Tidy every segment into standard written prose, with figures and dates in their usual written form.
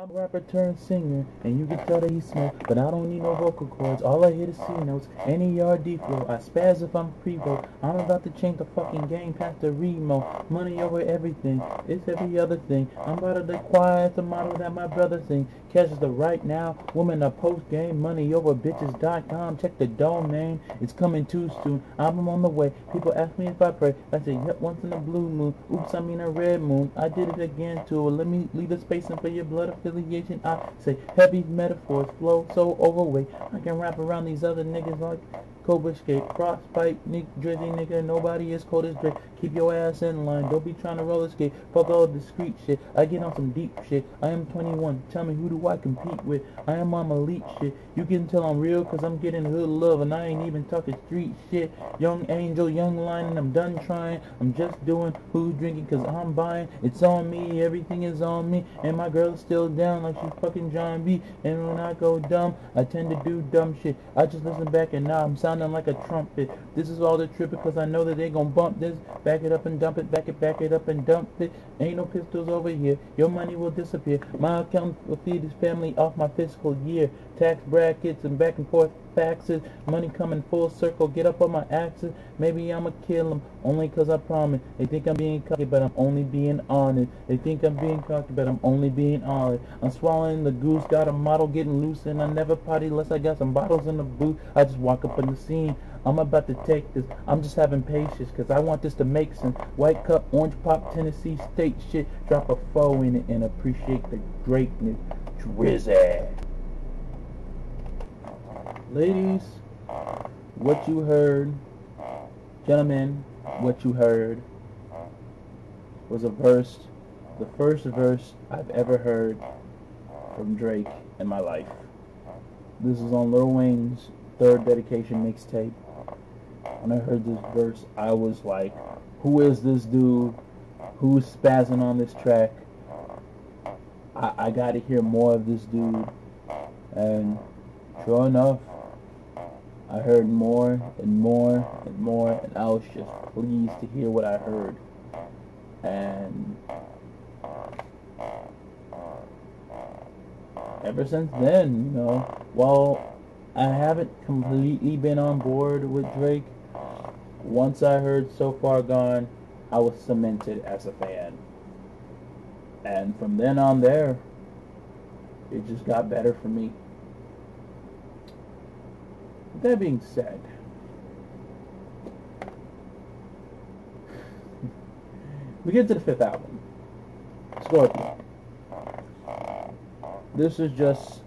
I'm a rapper turned singer, and you can tell that he smoke, but I don't need no vocal cords. All I hit is C notes, any ERD flow. I spaz if I'm pre-vote. I'm about to change the fucking game past the remote. Money over everything, it's every other thing. I'm about to be quiet, the model that my brother sing. Catches the right now, woman a post game. Money over bitches.com, check the domain. It's coming too soon, album on the way. People ask me if I pray, I say yep, once in a blue moon. Oops, I mean a red moon. I did it again too. Let me leave the spacing for your blood affiliation. I say heavy metaphors flow so overweight. I can wrap around these other niggas like Cobra Skate, Frostbite, Nick Drizzy nigga. Nobody is cold as Drake. Keep your ass in line. Don't be trying to roller skate. Fuck all discreet shit. I get on some deep shit. I am 21. Tell me who do I compete with? I am on elite shit. You can tell I'm real cause I'm getting hood love and I ain't even talking street shit. Young angel, young lion, and I'm done trying. I'm just doing who's drinking cause I'm buying. It's on me. Everything is on me. And my girl is still down like she's fucking John B. And when I go dumb, I tend to do dumb shit. I just listen back and now I'm sounding like a trumpet. This is all the tripping cause I know that they gon' bump this. Back it up and dump it, back it up and dump it. Ain't no pistols over here. Your money will disappear. My account will feed his family off my fiscal year. Tax brackets and back and forth faxes. Money coming full circle. Get up on my axis. Maybe I'ma kill them only cause I promise. They think I'm being cocky but I'm only being honest. They think I'm being cocky but I'm only being honest. I'm swallowing the goose. Got a model getting loose and I never potty unless I got some bottles in the booth. I just walk up in the scene. I'm about to take this. I'm just having patience because I want this to make sense. White cup, orange pop, Tennessee state shit. Drop a foe in it and appreciate the greatness. Drizzy. Ladies, what you heard, gentlemen, what you heard was a verse, the first verse I've ever heard from Drake in my life. This is on Lil Wayne's third dedication mixtape. When I heard this verse, I was like, who is this dude? Who's spazzing on this track? I got to hear more of this dude. And sure enough, I heard more and more and more, and I was just pleased to hear what I heard. And ever since then, you know, while I haven't completely been on board with Drake, once I heard So Far Gone, I was cemented as a fan. And from then on there, it just got better for me. With that being said, we get to the fifth album, Scorpion. This is just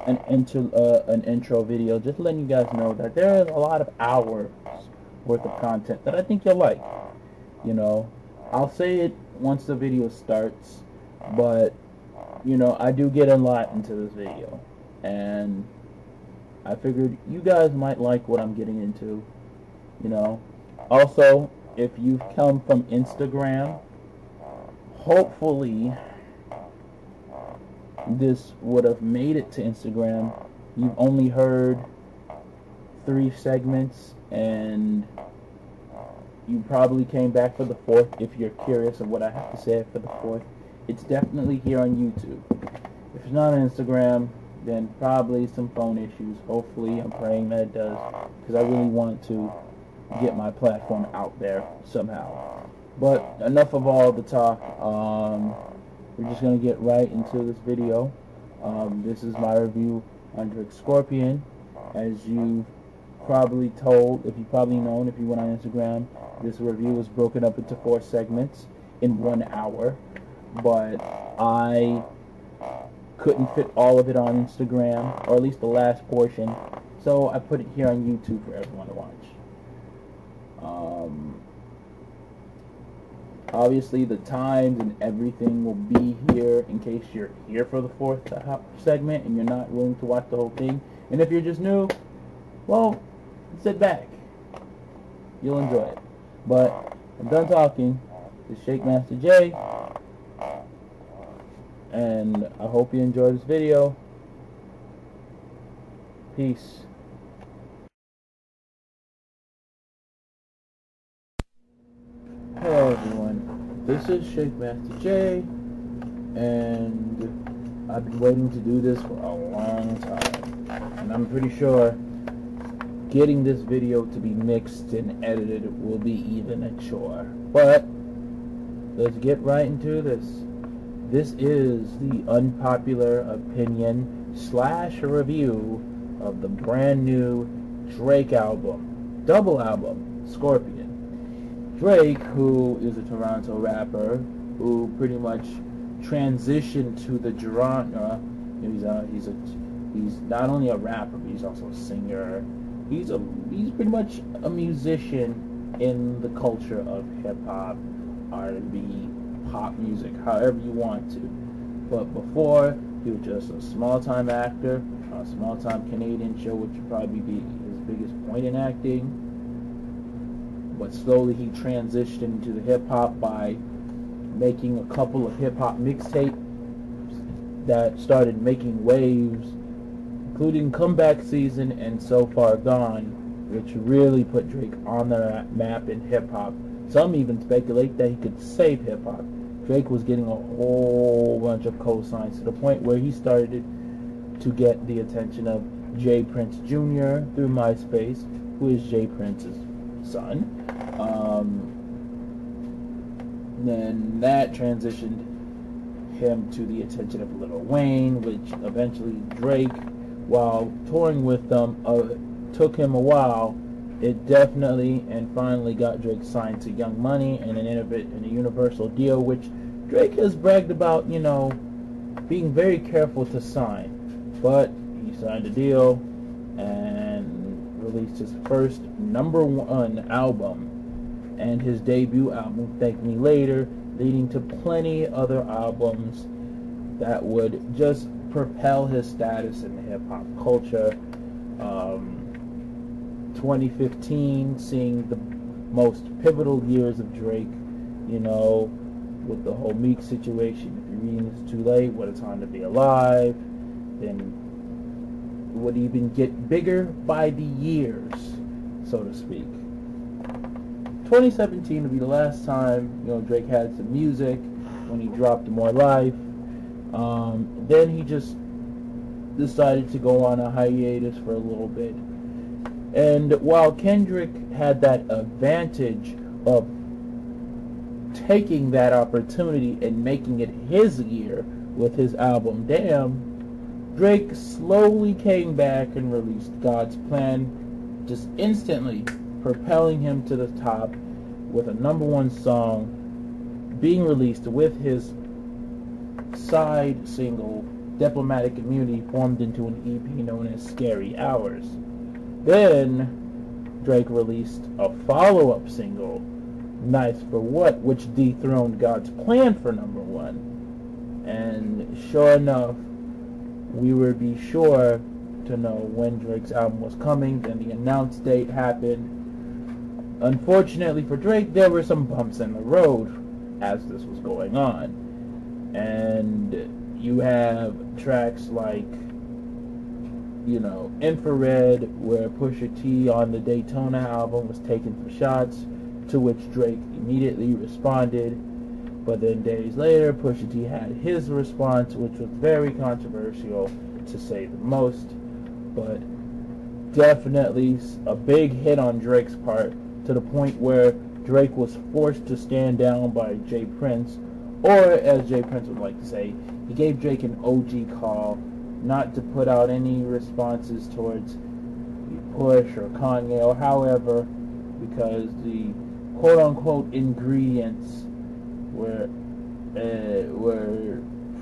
an intro video, just letting you guys know that there is a lot of hours worth of content that I think you'll like. You know, I'll say it once the video starts, but you know, I do get a lot into this video, and I figured you guys might like what I'm getting into. You know, also, if you've come from Instagram, hopefully this would have made it to Instagram. You've only heard 3 segments, and you probably came back for the 4th if you're curious of what I have to say for the 4th. It's definitely here on YouTube. If it's not on Instagram, then probably some phone issues. Hopefully, I'm praying that it does, because I really want to get my platform out there somehow. But enough of all the talk. We're just going to get right into this video. This is my review on Drake's Scorpion. As you've probably told, if you've probably known, if you went on Instagram, this review was broken up into 4 segments in 1 hour. But I couldn't fit all of it on Instagram, or at least the last portion. So I put it here on YouTube for everyone to watch. Obviously, the times and everything will be here in case you're here for the 4th segment and you're not willing to watch the whole thing. And if you're just new, well, sit back. You'll enjoy it. But I'm done talking. This is Shake Master J. And I hope you enjoy this video. Peace. Hello everyone, this is Shake Master J, and I've been waiting to do this for a long time, and I'm pretty sure getting this video to be mixed and edited will be even a chore. But let's get right into this. This is the unpopular opinion / review of the brand new Drake album, double album, Scorpion. Drake, who is a Toronto rapper who pretty much transitioned to the genre. He's not only a rapper, but he's also a singer. He's pretty much a musician in the culture of hip hop, R&B, pop music, however you want to. But before, he was just a small-time actor, a small-time Canadian show, which would probably be his biggest point in acting. But slowly he transitioned into the hip hop by making a couple of hip hop mixtapes that started making waves, including Comeback Season and So Far Gone, which really put Drake on the map in hip hop. Some even speculate that he could save hip hop. Drake was getting a whole bunch of cosigns to the point where he started to get the attention of J. Prince Jr. through MySpace, who is J. Prince's son. Then that transitioned him to the attention of Lil Wayne, which eventually Drake, while touring with them, took him a while. It definitely and finally got Drake signed to Young Money and a Universal deal, which Drake has bragged about, being very careful to sign. But he signed a deal and released his first #1 album and his debut album, Thank Me Later, leading to plenty other albums that would just propel his status in the hip-hop culture. 2015 seeing the most pivotal years of Drake, with the whole Meek situation. If you're reading this too late, What a Time to Be Alive, then would even get bigger by the years, so to speak. 2017 would be the last time, Drake had some music, when he dropped More Life. Then he just decided to go on a hiatus for a little bit. And while Kendrick had that advantage of taking that opportunity and making it his year with his album Damn, Drake slowly came back and released God's Plan, just instantly propelling him to the top with a #1 song being released with his side single Diplomatic Immunity, formed into an EP known as Scary Hours. Then Drake released a follow-up single, Nice for What, which dethroned God's Plan for #1. And sure enough, we would be sure to know when Drake's album was coming. Then the announced date happened. Unfortunately for Drake, there were some bumps in the road as this was going on. And you have tracks like, Infrared, where Pusha T on the Daytona album was taking some shots, to which Drake immediately responded. But then days later, Pusha T had his response, which was very controversial, to say the most. But definitely a big hit on Drake's part, to the point where Drake was forced to stand down by J. Prince, or as J. Prince would like to say, he gave Drake an OG call not to put out any responses towards Push or Kanye or however, because the quote-unquote ingredients were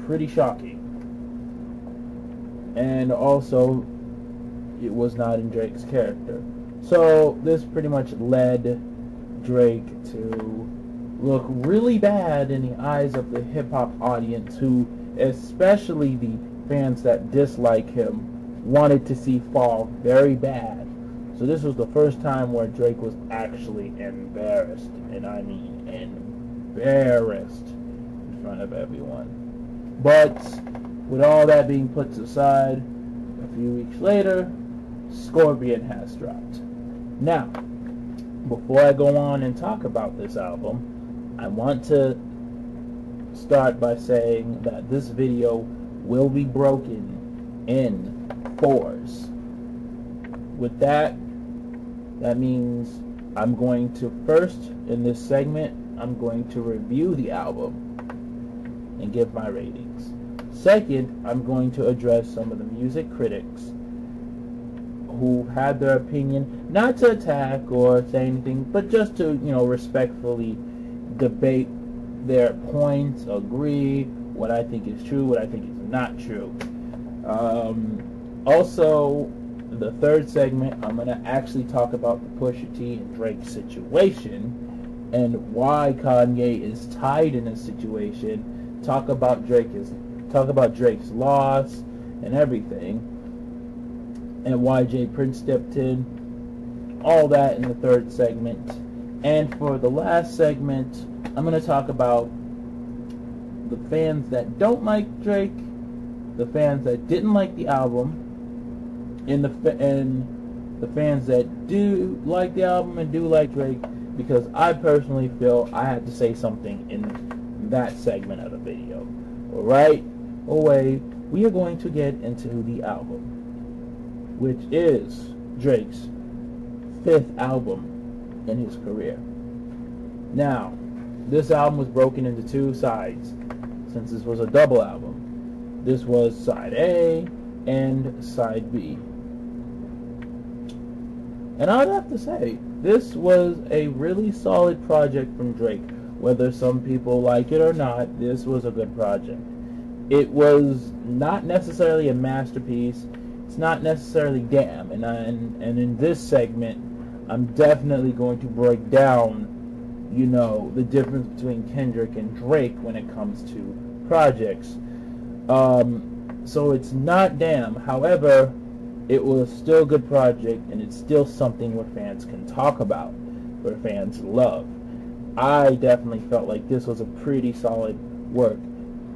pretty shocking. And also, it was not in Drake's character. So this pretty much led Drake to look really bad in the eyes of the hip-hop audience, who, especially the fans that dislike him, wanted to see fall very bad. So this was the first time where Drake was actually embarrassed, and I mean embarrassed, in front of everyone. But with all that being put aside, a few weeks later, Scorpion has dropped. Now, before I go on and talk about this album, I want to start by saying that this video will be broken in fours. With that means I'm going to first, in this segment, I'm going to review the album and give my ratings. Second, I'm going to address some of the music critics who had their opinion, not to attack or say anything, but just to, respectfully debate their points, agree, what I think is true, what I think is not true. Also, the third segment, I'm going to actually talk about the Pusha T and Drake situation and why Kanye is tied in this situation. Talk about Drake's loss and everything, and why Jay Prince stepped in. All that in the third segment. And for the last segment, I'm going to talk about the fans that don't like Drake, the fans that didn't like the album, and the fans that do like the album and do like Drake, because I personally feel I had to say something in that segment of the video. Right away, we are going to get into the album, which is Drake's 5th album in his career. Now, this album was broken into 2 sides, since this was a double album. This was side A and side B. And I'd have to say, this was a really solid project from Drake. Whether some people like it or not, this was a good project. It was not necessarily a masterpiece. It's not necessarily damn. And in this segment, I'm definitely going to break down, the difference between Kendrick and Drake when it comes to projects. So it's not damn. However, it was still a good project, and it's still something where fans can talk about, where fans love. I definitely felt like this was a pretty solid work,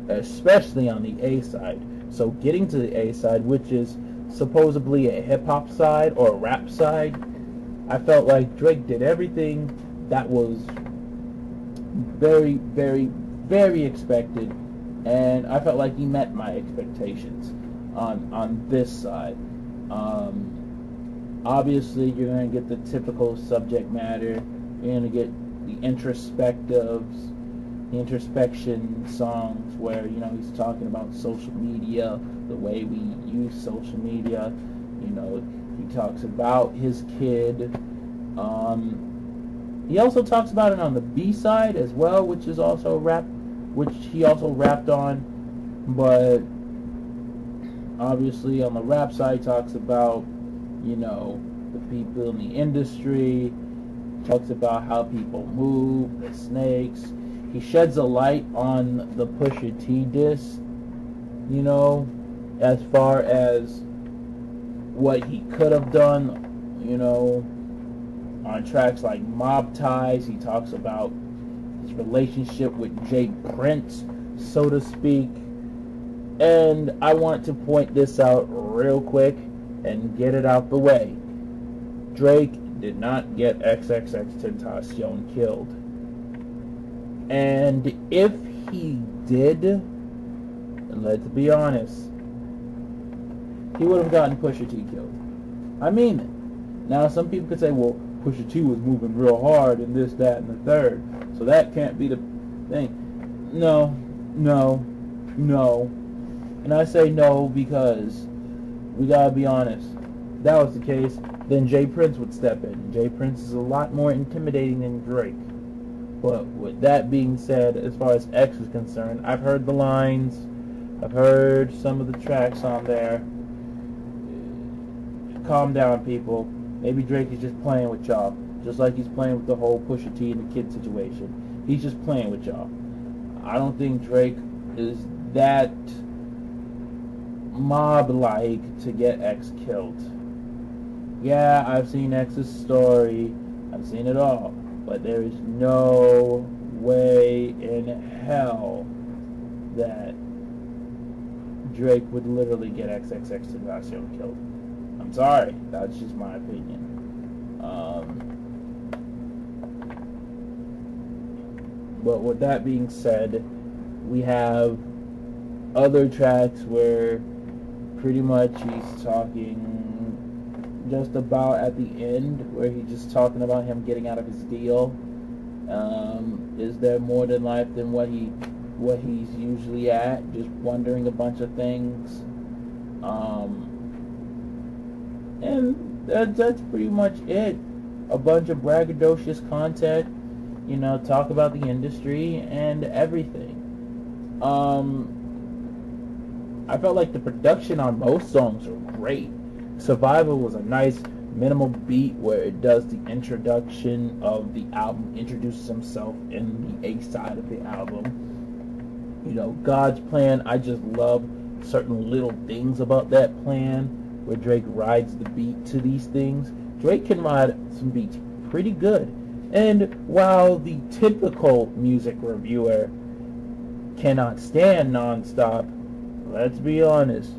especially on the A side. So getting to the A side, which is supposedly a hip-hop side or a rap side, I felt like Drake did everything that was very, very, very expected, and I felt like he met my expectations on this side. Obviously, you're going to get the typical subject matter. You're going to get the introspectives, the introspection songs where, he's talking about social media, the way we use social media. He talks about his kid. He also talks about it on the B side as well, which is also which he also rapped on. But obviously on the rap side, talks about, the people in the industry, talks about how people move, the snakes. He sheds a light on the Pusha T diss, as far as what he could have done, on tracks like Mob Ties. He talks about his relationship with Jay Prince, so to speak. And I want to point this out real quick and get it out the way. Drake did not get XXXTentacion killed. And if he did, and let's be honest, he would have gotten Pusha T killed. I mean it. Now, some people could say, well, Pusha T was moving real hard and this, that, and the third, so that can't be the thing. No. And I say no because we gotta be honest. If that was the case, then Jay Prince would step in. Jay Prince is a lot more intimidating than Drake. But with that being said, as far as X is concerned, I've heard the lines, I've heard some of the tracks on there. Calm down, people. Maybe Drake is just playing with y'all, just like he's playing with the whole Pusha T and the kid situation. He's just playing with y'all. I don't think Drake is that mob-like to get X killed. Yeah, I've seen X's story. I've seen it all. But there is no way in hell that Drake would literally get XXXTentacion killed. I'm sorry. That's just my opinion. But with that being said, we have other tracks where pretty much he's talking just about at the end, where he's just talking about him getting out of his deal. Is there more to life than what he's usually at? Just wondering a bunch of things. And that's pretty much it. A bunch of braggadocious content, talk about the industry and everything. I felt like the production on most songs were great. Survival was a nice minimal beat where it does the introduction of the album, introduces himself in the A side of the album. God's Plan, I just love certain little things about that plan where Drake rides the beat to these things. Drake can ride some beats pretty good. And while the typical music reviewer cannot stand Non-Stop, let's be honest,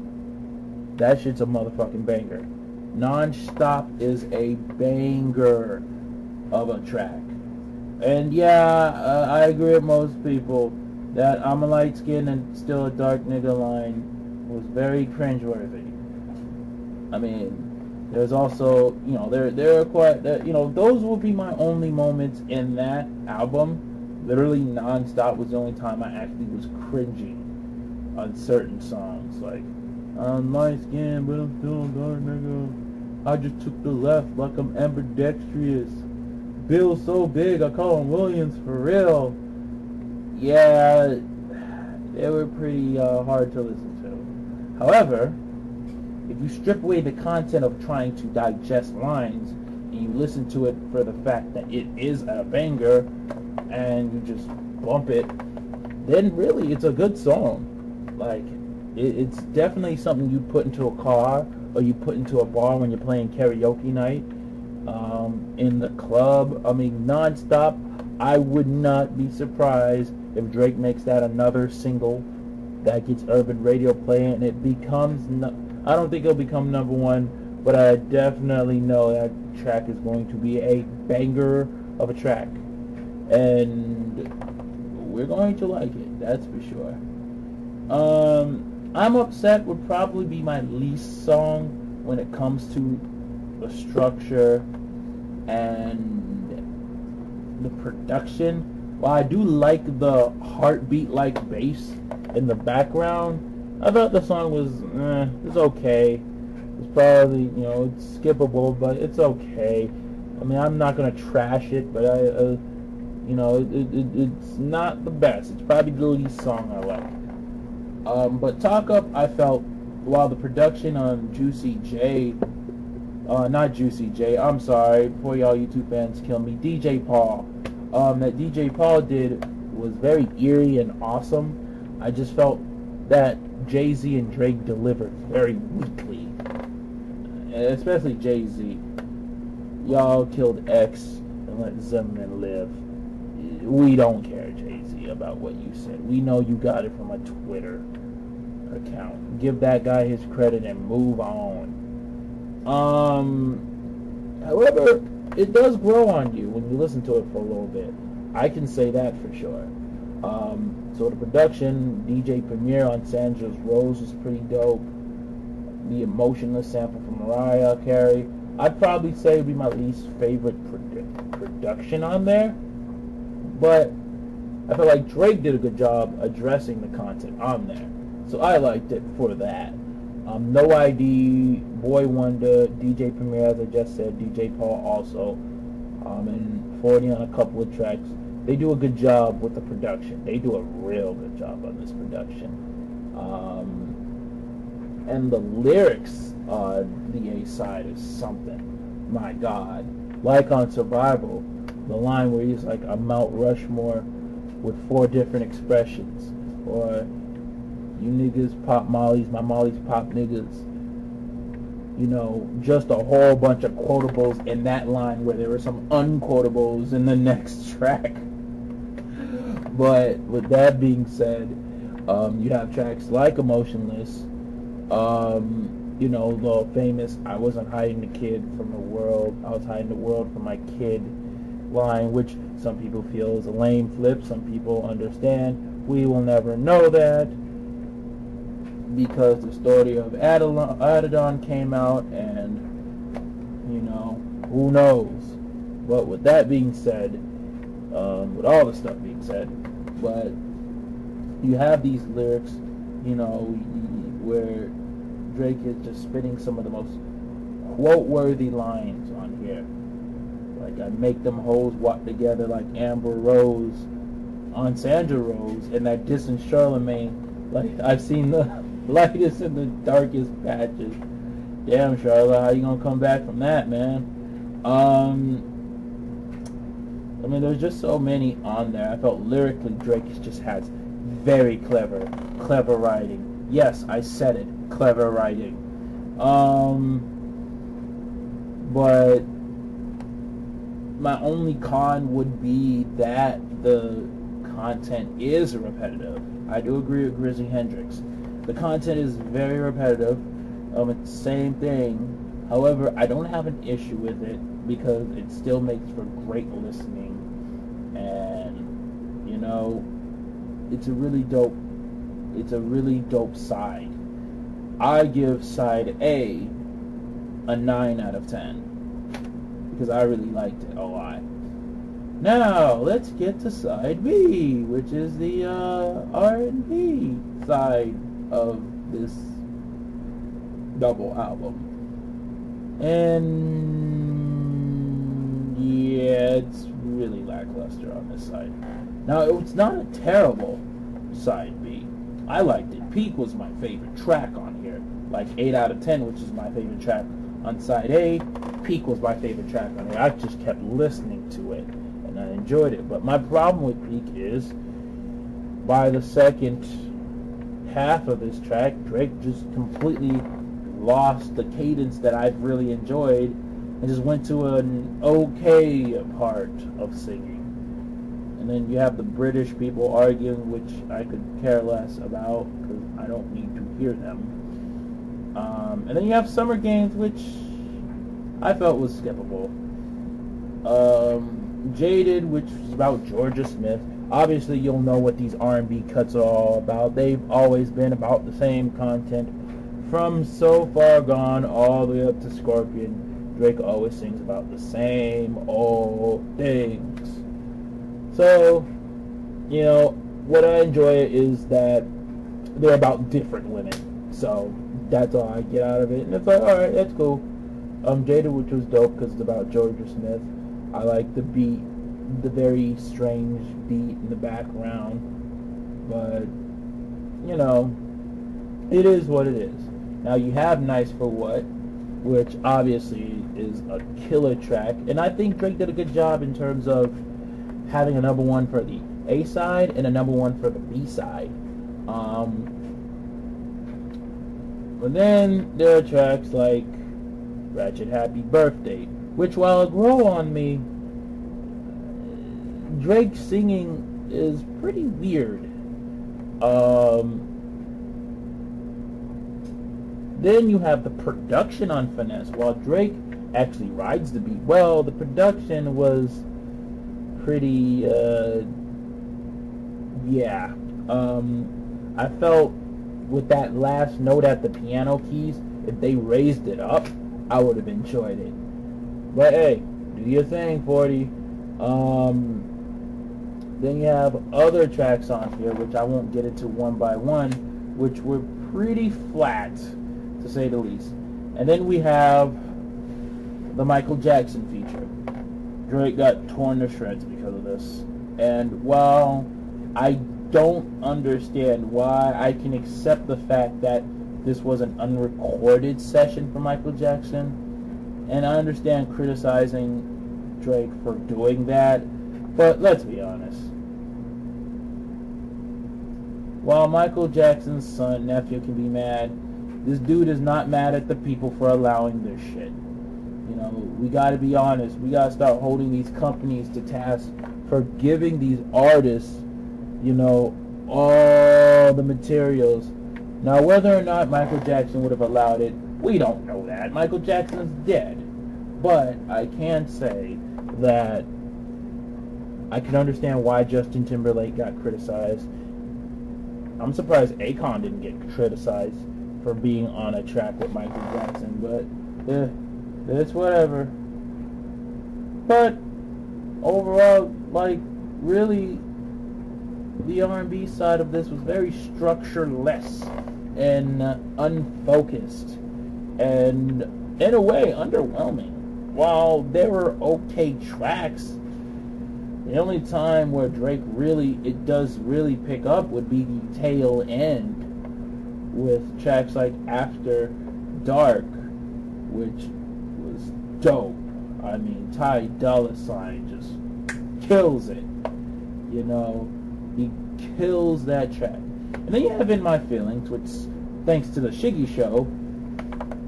that shit's a motherfucking banger. Non-Stop is a banger of a track. And yeah, I agree with most people that I'm a light skin and still a dark nigga line was very cringeworthy. I mean, there's also, there are quite, those will be my only moments in that album. Literally, Non-Stop was the only time I actually was cringing on certain songs. Like, I'm light skin, but I'm still a dark nigga. I just took the left like I'm ambidextrous. Bill's so big, I call him Williams for real. Yeah, they were pretty hard to listen to. However, if you strip away the content of trying to digest lines and you listen to it for the fact that it is a banger and you just bump it, then really it's a good song. Like, it's definitely something you put into a car or you put into a bar when you're playing karaoke night, in the club. I mean, Non-Stop, I would not be surprised if Drake makes that another single that gets urban radio play and it becomes, I don't think it'll become number one, but I definitely know that track is going to be a banger of a track. And we're going to like it, that's for sure. I'm Upset would probably be my least song when it comes to the structure and the production. While I do like the heartbeat-like bass in the background, I thought the song was, it's okay. It's probably, it's skippable, but it's okay. I mean, I'm not gonna trash it, but it's not the best. It's probably the least song I like. But Talk Up, I felt, while the production on Juicy J, not Juicy J, I'm sorry, before y'all YouTube fans kill me, DJ Paul, that DJ Paul did was very eerie and awesome. I just felt that Jay-Z and Drake delivered very weakly, especially Jay-Z. Y'all killed X and let Zimmerman live. We don't care, Jay-Z, about what you said. We know you got it from a Twitter account. Give that guy his credit and move on. However, it does grow on you when you listen to it for a little bit. I can say that for sure. So the production, DJ Premier on Sandra's Rose was pretty dope. The Emotionless sample from Mariah Carey, I'd probably say would be my least favorite production on there. But I feel like Drake did a good job addressing the content on there. So I liked it for that. No ID, Boy Wonder, DJ Premier, as I just said, DJ Paul also, and 40 on a couple of tracks. They do a good job with the production. They do a real good job on this production. And the lyrics on the A side is something. My God. Like on Survival, the line where he's like a Mount Rushmore with 4 different expressions. Or, you niggas pop mollies, my mollies pop niggas. Just a whole bunch of quotables in that line where there were some unquotables in the next track. But with that being said, you have tracks like Emotionless, the famous I wasn't hiding the kid from the world, I was hiding the world from my kid line, which some people feel is a lame flip, some people understand. We will never know that. because the story of Adidon came out, and who knows. But with that being said, with all the stuff being said, but you have these lyrics, where Drake is just spitting some of the most quote-worthy lines on here. Like, I make them hoes walk together like Amber Rose on Sandra Rose, and that diss in Charlemagne. Like, I've seen the lightest and the darkest patches. Damn, Charlotte, how you gonna come back from that, man? I mean, there's just so many on there. I felt lyrically Drake just has very clever writing. Yes, I said it, clever writing. But my only con would be that the content is repetitive. I do agree with Grizzly Hendrix. The content is very repetitive. It's the same thing. However, I don't have an issue with it because it still makes for great listening. And, it's a really dope side. I give side A 9 out of 10 because I really liked it a lot. Now, let's get to side B, which is the R&B side of this double album. And yeah, it's really lackluster on this side. Now, it's not a terrible side B. I liked it. Peak was my favorite track on here. Like 8 out of 10, which is my favorite track on side A. Peak was my favorite track on here. I just kept listening to it, and I enjoyed it. But my problem with Peak is, by the second half of this track, Drake just completely lost the cadence that I've really enjoyed and just went to an okay part of singing. And then you have the British people arguing, which I could care less about because I don't need to hear them. And then you have Summer Games, which I felt was skippable. Jaded, which is about Georgia Smith. Obviously, you'll know what these R&B cuts are all about. They've always been about the same content. From So Far Gone all the way up to Scorpion, Drake always sings about the same old things. So, what I enjoy is that they're about different women. So, that's all I get out of it. And it's like, alright, that's cool. Jada, which was dope because it's about Georgia Smith. I like the beat, the very strange beat in the background. But, it is what it is. Now, you have Nice for What, which obviously is a killer track. And I think Drake did a good job in terms of having a number one for the A side and a number one for the B side. But then there are tracks like Ratchet Happy Birthday, which, while it grew on me, Drake singing is pretty weird. Then you have the production on Finesse. While Drake actually rides the beat well, the production was pretty, I felt with that last note at the piano keys, if they raised it up, I would have enjoyed it. But hey, do your thing, 40. Then you have other tracks on here, which I won't get into one by one, which were pretty flat, to say the least. And then we have the Michael Jackson feature. Drake got torn to shreds because of this. And while I don't understand why, I can accept the fact that this was an unrecorded session for Michael Jackson. And I understand criticizing Drake for doing that. But let's be honest. While Michael Jackson's nephew can be mad, this dude is not mad at the people for allowing this shit. We gotta be honest. We gotta start holding these companies to task for giving these artists, all the materials. Now, whether or not Michael Jackson would have allowed it, we don't know that. Michael Jackson's dead. But I can say that I can understand why Justin Timberlake got criticized. I'm surprised Akon didn't get criticized for being on a track with Michael Jackson, but it's whatever. But overall, like, really, the R&B side of this was very structureless and unfocused, and in a way underwhelming. While there were okay tracks, the only time where Drake does really pick up would be the tail end with tracks like After Dark, which was dope. I mean, Ty Dolla $ign just kills it. You know, he kills that track. And then you have In My Feelings, which, thanks to the Shiggy Show,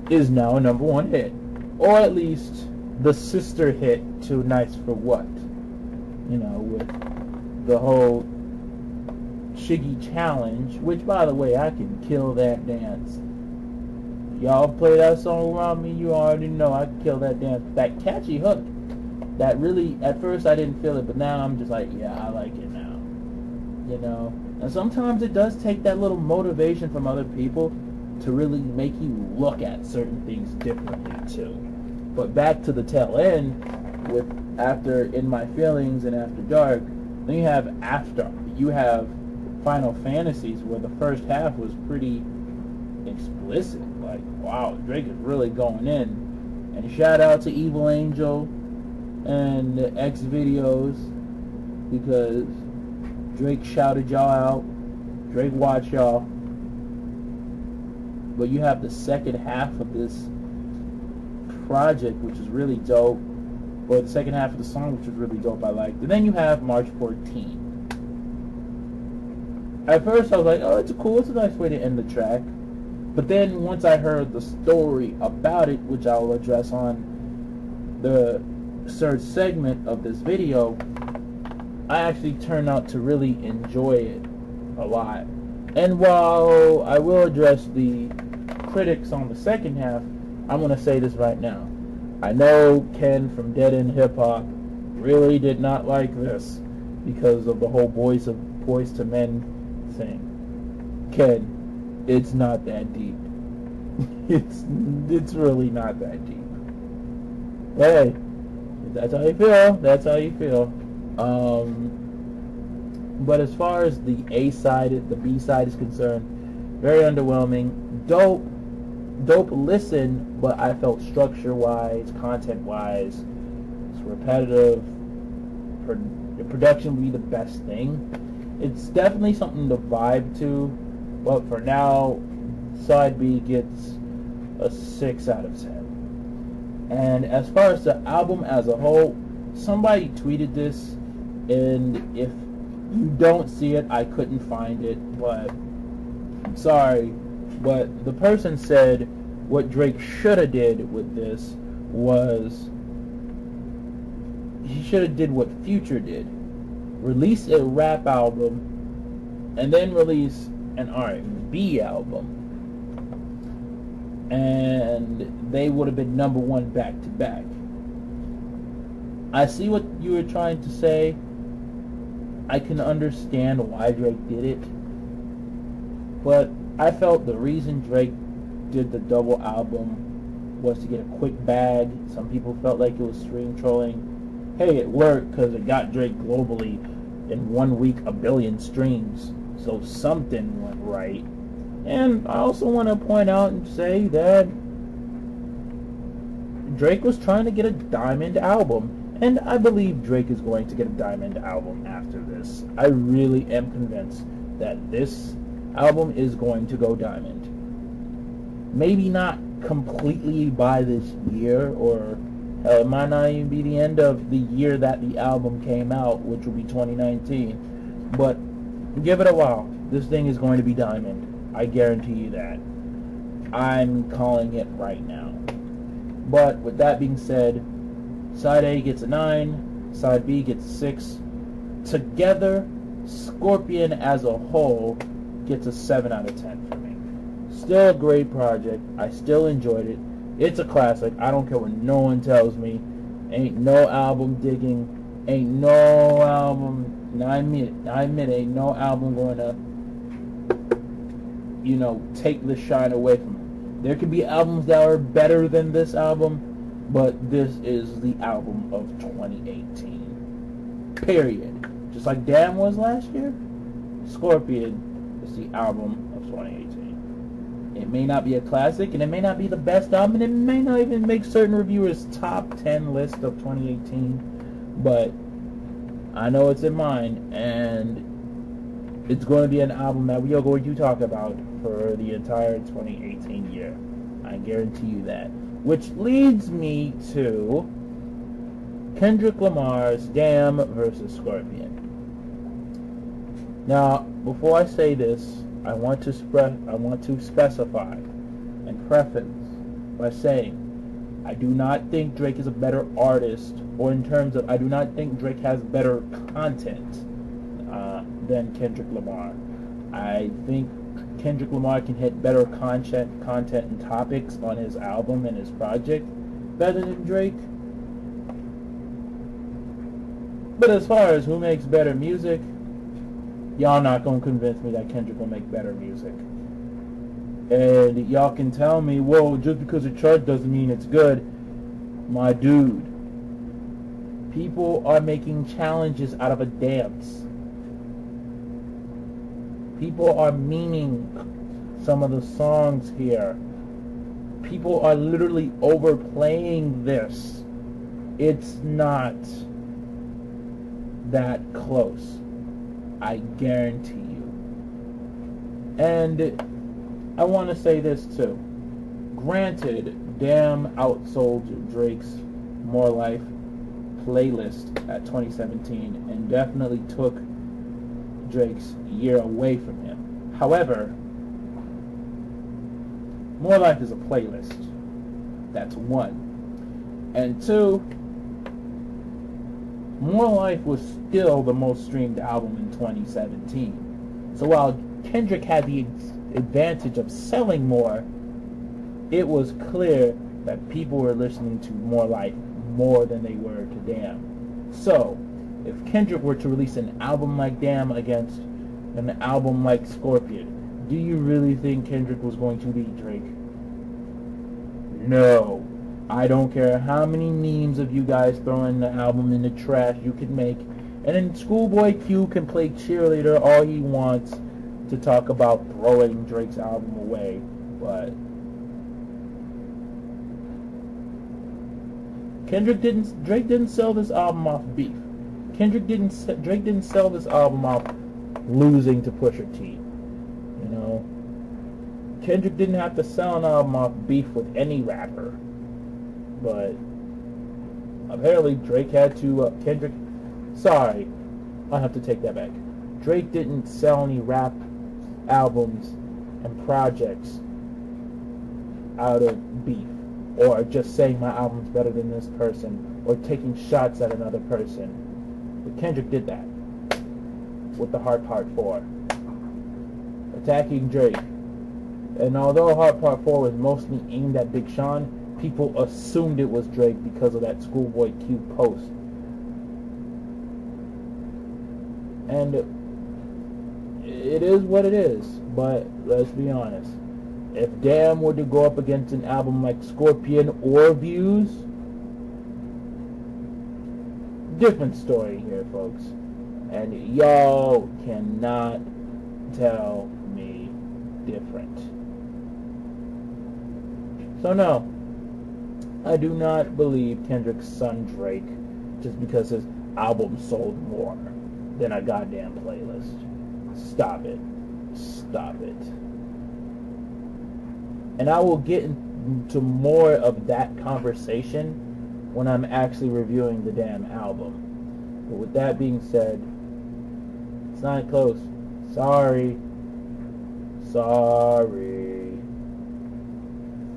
is now a #1 hit. Or at least the sister hit to Nice for What. You know, with the whole Shiggy Challenge, which, by the way, I can kill that dance. Y'all play that song around me, you already know I can kill that dance. That catchy hook, that really, at first I didn't feel it, but now I'm just like, yeah, I like it now. You know? And sometimes it does take that little motivation from other people to really make you look at certain things differently, too. But back to the tail end, with after In My Feelings and After Dark, then you have you have Final Fantasies, where the first half was pretty explicit. Like, wow, Drake is really going in. And shout out to Evil Angel and X Videos, because Drake shouted y'all out. Drake watched y'all. But you have the second half of this project, which is really dope. Or the second half of the song, which is really dope, I liked. And then you have March 14. At first, I was like, oh, it's a nice way to end the track. But then, once I heard the story about it, which I will address on the third segment of this video, I actually turned out to really enjoy it a lot. And while I will address the critics on the second half, I'm going to say this right now. I know Ken from Dead End Hip Hop really did not like this because of the whole Boys to Men thing. Ken, it's not that deep. It's really not that deep. But hey, that's how you feel. That's how you feel. But as far as the A side, the B side is concerned, very underwhelming. Dope listen, but I felt structure-wise, content-wise, it's repetitive. The production would be the best thing. It's definitely something to vibe to, but for now, side B gets a 6 out of 10. And as far as the album as a whole, somebody tweeted this, and if you don't see it, I couldn't find it, but sorry. But the person said what Drake should have did with this was he should have did what Future did. Release a rap album and then release an R&B album. And they would have been #1 back to back. I see what you were trying to say. I can understand why Drake did it. But I felt the reason Drake did the double album was to get a quick bag. Some people felt like it was stream trolling. Hey, it worked because it got Drake globally in 1 week 1 billion streams. So something went right. And I also want to point out and say that Drake was trying to get a diamond album. And I believe Drake is going to get a diamond album after this. I really am convinced that this album is going to go diamond. Maybe not completely by this year, or hell, it might not even be the end of the year that the album came out, which will be 2019. But give it a while. This thing is going to be diamond. I guarantee you that. I'm calling it right now. But with that being said, Side A gets a 9, Side B gets a 6. Together, Scorpion as a whole gets a 7 out of 10 for me. Still a great project. I still enjoyed it. It's a classic. I don't care what no one tells me. Ain't no album digging. Ain't no album. No, I admit it. Ain't no album going to take the shine away from it. There could be albums that are better than this album, but this is the album of 2018. Period. Just like Damn was last year, Scorpion is the album of 2018. It may not be a classic, and it may not be the best album, and it may not even make certain reviewers' top 10 list of 2018, but I know it's in mine, and it's going to be an album that we are going to talk about for the entire 2018 year. I guarantee you that. Which leads me to Kendrick Lamar's Damn versus Scorpion. Now, before I say this, I want to specify and preface by saying I do not think Drake is a better artist, or in terms of, I do not think Drake has better content than Kendrick Lamar. I think Kendrick Lamar can hit better content and topics on his album and his project better than Drake. But as far as who makes better music, y'all not gonna convince me that Kendrick will make better music. And y'all can tell me, well, just because it charts doesn't mean it's good. My dude, people are making challenges out of a dance. People are memeing some of the songs here. People are literally overplaying this. It's not that close. I guarantee you. And I want to say this too. Granted, Damn outsold Drake's More Life playlist at 2017 and definitely took Drake's year away from him. However, More Life is a playlist. That's one. And two, More Life was still the most streamed album in 2017. So while Kendrick had the advantage of selling more, it was clear that people were listening to More Life more than they were to Damn. So, if Kendrick were to release an album like Damn against an album like Scorpion, do you really think Kendrick was going to beat Drake? No. I don't care how many memes of you guys throwing the album in the trash you can make, and then Schoolboy Q can play cheerleader all he wants to talk about throwing Drake's album away, but Drake didn't sell this album off beef. Drake didn't sell this album off losing to Pusha T. Kendrick didn't have to sell an album off beef with any rapper. But apparently Drake had to, sorry, I'll have to take that back. Drake didn't sell any rap albums and projects out of beef, or just saying my album's better than this person, or taking shots at another person. But Kendrick did that with the Heart Part 4, attacking Drake. And although Heart Part 4 was mostly aimed at Big Sean, people assumed it was Drake because of that Schoolboy Q post. And it is what it is, but let's be honest. If Damn were to go up against an album like Scorpion or Views, different story here, folks. And y'all cannot tell me different. So no, I do not believe Kendrick's son Drake just because his album sold more than a goddamn playlist. Stop it. Stop it. And I will get into more of that conversation when I'm actually reviewing the damn album. But with that being said, it's not close. Sorry.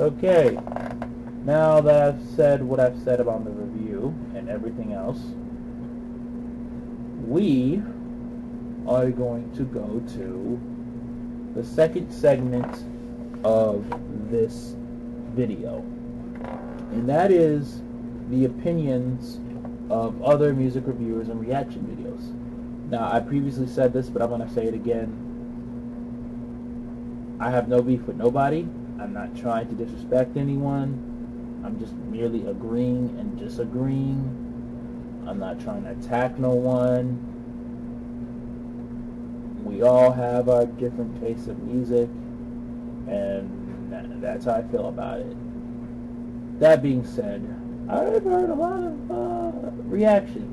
Okay. Now that I've said what I've said about the review and everything else, we are going to go to the second segment of this video, and that is the opinions of other music reviewers and reaction videos. Now, I previously said this, but I'm going to say it again. I have no beef with nobody. I'm not trying to disrespect anyone. I'm just merely agreeing and disagreeing. I'm not trying to attack no one. We all have our different tastes of music, and that's how I feel about it. That being said, I've heard a lot of reaction,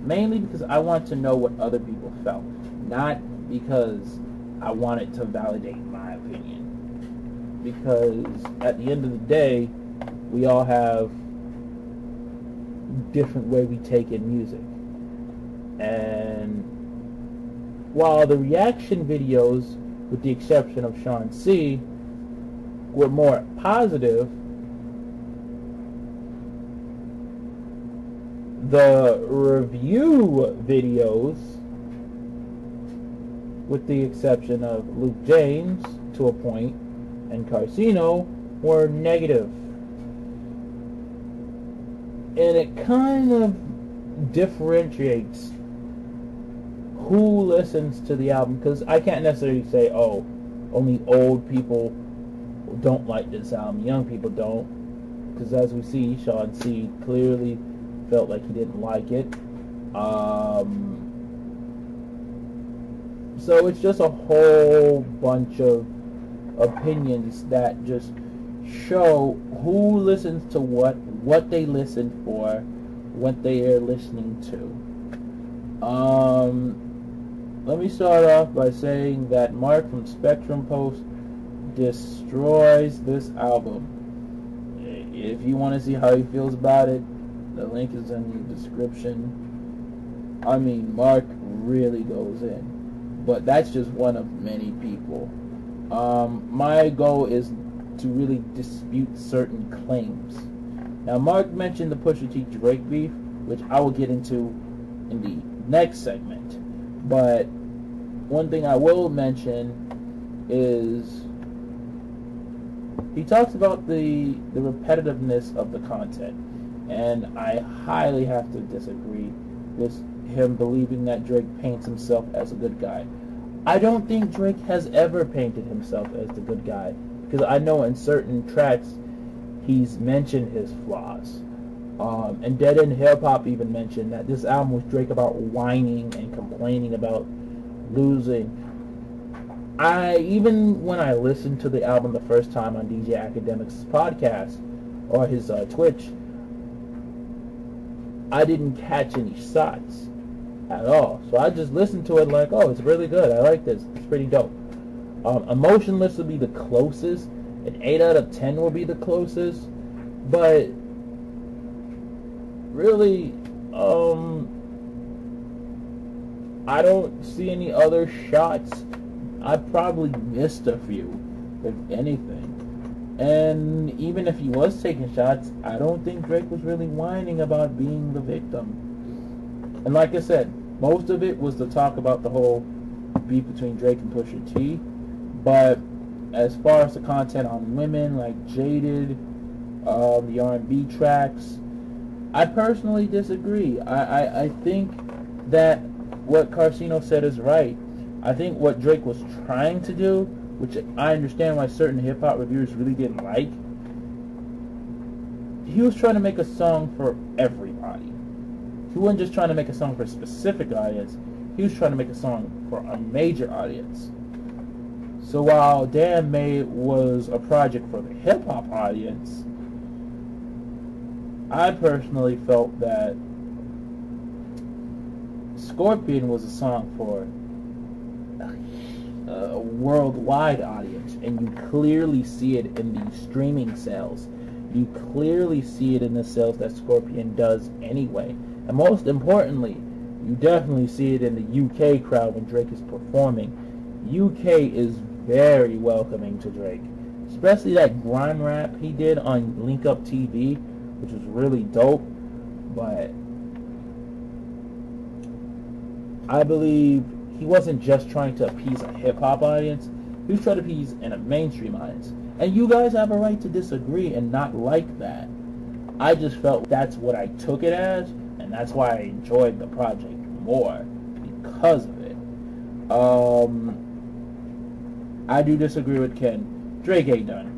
mainly because I want to know what other people felt, not because I wanted to validate my opinion. Because at the end of the day, we all have different way we take in music. And while the reaction videos, with the exception of Sean C, were more positive, the review videos, with the exception of Luke James to a point and Carcino, were negative. And it kind of differentiates who listens to the album, because I can't necessarily say, oh, only old people don't like this album, young people don't, because as we see, Sean C clearly felt like he didn't like it. So it's just a whole bunch of opinions that just show who listens to what they listen for, what they are listening to. Let me start off by saying that Mark from Spectrum Post destroys this album. If you want to see how he feels about it, the link is in the description. I mean, Mark really goes in. But that's just one of many people. My goal is to really dispute certain claims. Now, Mark mentioned the Pusha T Drake beef, which I will get into in the next segment. But one thing I will mention is he talks about the repetitiveness of the content, and I highly have to disagree with him believing that Drake paints himself as a good guy. I don't think Drake has ever painted himself as the good guy, because I know in certain tracks he's mentioned his flaws. And Dead End Hip Hop even mentioned that this album was Drake about whining and complaining about losing. Even when I listened to the album the first time on DJ Academic's podcast or his Twitch, I didn't catch any shots at all. So I just listened to it like, oh, it's really good. I like this. It's pretty dope. Emotionless would be the closest. An 8 out of 10 would be the closest. But really, I don't see any other shots. I probably missed a few, if anything. And even if he was taking shots, I don't think Drake was really whining about being the victim. And like I said, most of it was to talk about the whole beef between Drake and Pusha T. But as far as the content on women, like Jaded, the R&B tracks, I personally disagree. I think that what Carcino said is right. I think what Drake was trying to do, which I understand why certain hip-hop reviewers really didn't like, he was trying to make a song for everybody. He wasn't just trying to make a song for a specific audience. He was trying to make a song for a major audience. So while Damn May was a project for the hip-hop audience, I personally felt that Scorpion was a song for a worldwide audience, and you clearly see it in the streaming sales. You clearly see it in the sales that Scorpion does anyway. And most importantly, you definitely see it in the UK crowd when Drake is performing. UK is very welcoming to Drake, especially that grime rap he did on Link Up TV, which was really dope. But I believe he wasn't just trying to appease a hip-hop audience. He was trying to appease a mainstream audience. And you guys have a right to disagree and not like that. I just felt that's what I took it as, and that's why I enjoyed the project more, because of it. I do disagree with Ken. Drake ain't done.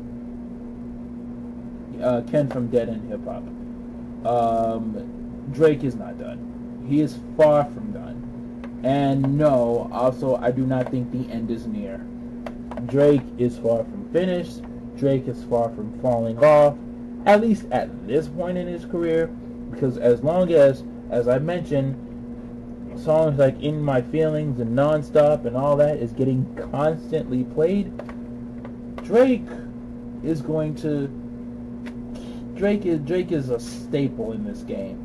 Ken from Dead End Hip Hop. Drake is not done. He is far from done. And no, also, I do not think the end is near. Drake is far from finished. Drake is far from falling off, at least at this point in his career, because as long as I mentioned, songs like In My Feelings and Nonstop and all that is getting constantly played, Drake is a staple in this game.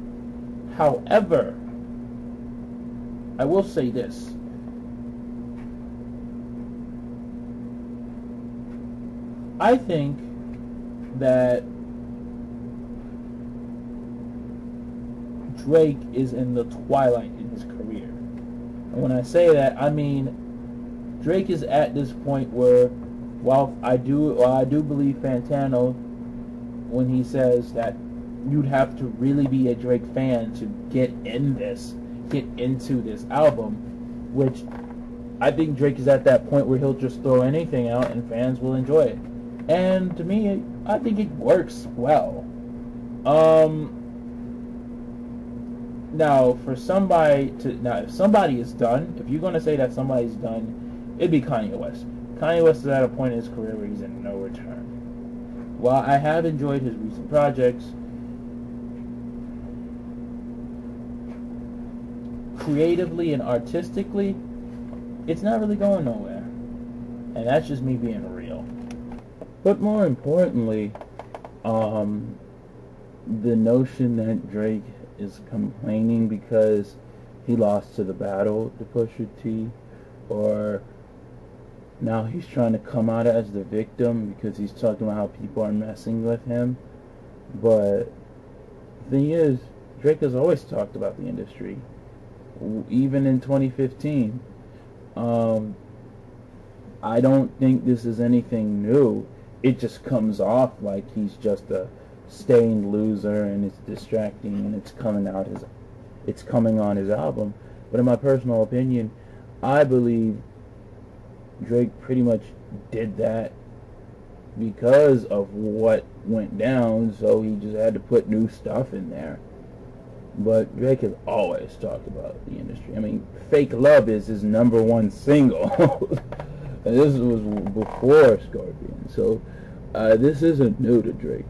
However, I will say this. I think that Drake is in the twilight in his career. And when I say that, I mean Drake is at this point where, while I do believe Fantano when he says that you'd have to really be a Drake fan to get into this album, which I think Drake is at that point where he'll just throw anything out and fans will enjoy it. And to me, I think it works well. Now, if somebody is done, if you're going to say that somebody's done, it'd be Kanye West. Kanye West is at a point in his career where he's in no return. While I have enjoyed his recent projects, creatively and artistically, it's not really going nowhere. And that's just me being real. But more importantly, the notion that Drake is complaining because he lost to the battle to Pusha T, or now he's trying to come out as the victim because he's talking about how people are messing with him. But the thing is, Drake has always talked about the industry, even in 2015. I don't think this is anything new. It just comes off like he's just a stained loser and it's distracting and it's coming on his album. But in my personal opinion, I believe Drake pretty much did that because of what went down, so he just had to put new stuff in there. But Drake has always talked about the industry. I mean, Fake Love is his #1 single. And this was before Scorpion, so this isn't new to Drake.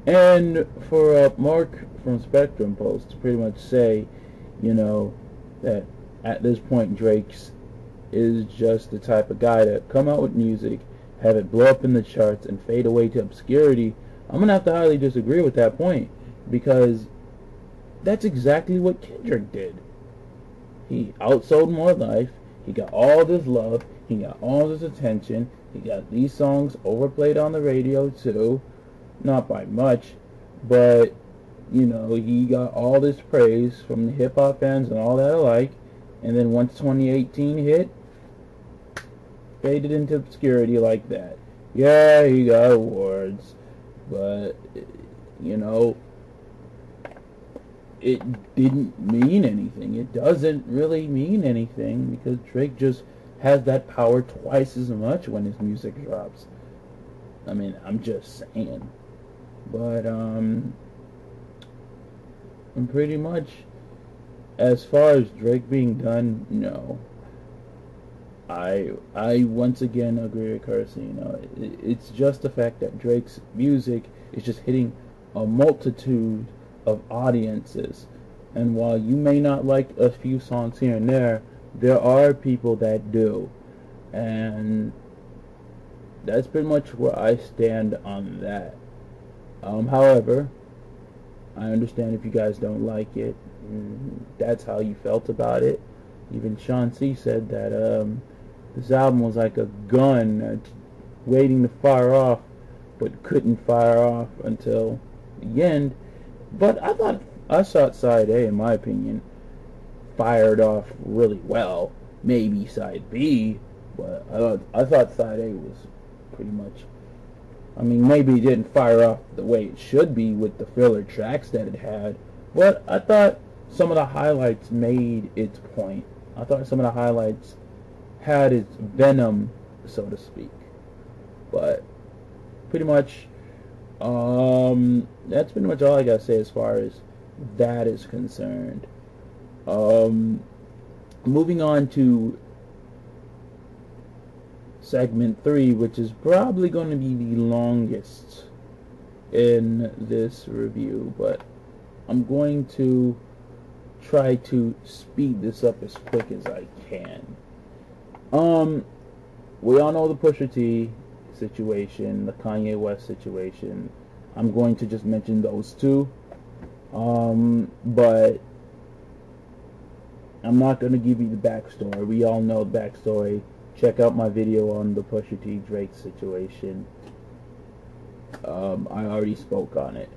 And for Mark from Spectrum Post to pretty much say, that at this point Drake is just the type of guy to come out with music, have it blow up in the charts, and fade away to obscurity, I'm going to have to highly disagree with that point, because that's exactly what Kendrick did. He outsold More Life, he got all this love, he got all this attention, he got these songs overplayed on the radio too, not by much, but, he got all this praise from the hip-hop fans and all that alike, and then once 2018 hit, faded into obscurity like that. Yeah, he got awards, but, it didn't mean anything. It doesn't really mean anything because Drake just has that power twice as much when his music drops. I mean, I'm just saying. But, and pretty much, as far as Drake being done, no. I once again agree with Kersey. It's just the fact that Drake's music is just hitting a multitude of audiences, and while you may not like a few songs here and there are people that do, and that's pretty much where I stand on that. However, I understand if you guys don't like it. That's how you felt about it. Even Sean C said that this album was like a gun waiting to fire off, but couldn't fire off until the end. But I thought Side A, in my opinion, fired off really well. Maybe Side B, but I thought Side A was pretty much, maybe it didn't fire off the way it should be with the filler tracks that it had, but I thought some of the highlights made its point. I thought some of the highlights had its venom so to speak. But pretty much, that's pretty much all I gotta say as far as that is concerned. Moving on to segment 3, which is probably going to be the longest in this review, but I'm going to try to speed this up as quick as I can. We all know the Pusha T situation, the Kanye West situation. I'm going to just mention those two, but I'm not going to give you the backstory. We all know the backstory. Check out my video on the Pusha T Drake situation. I already spoke on it.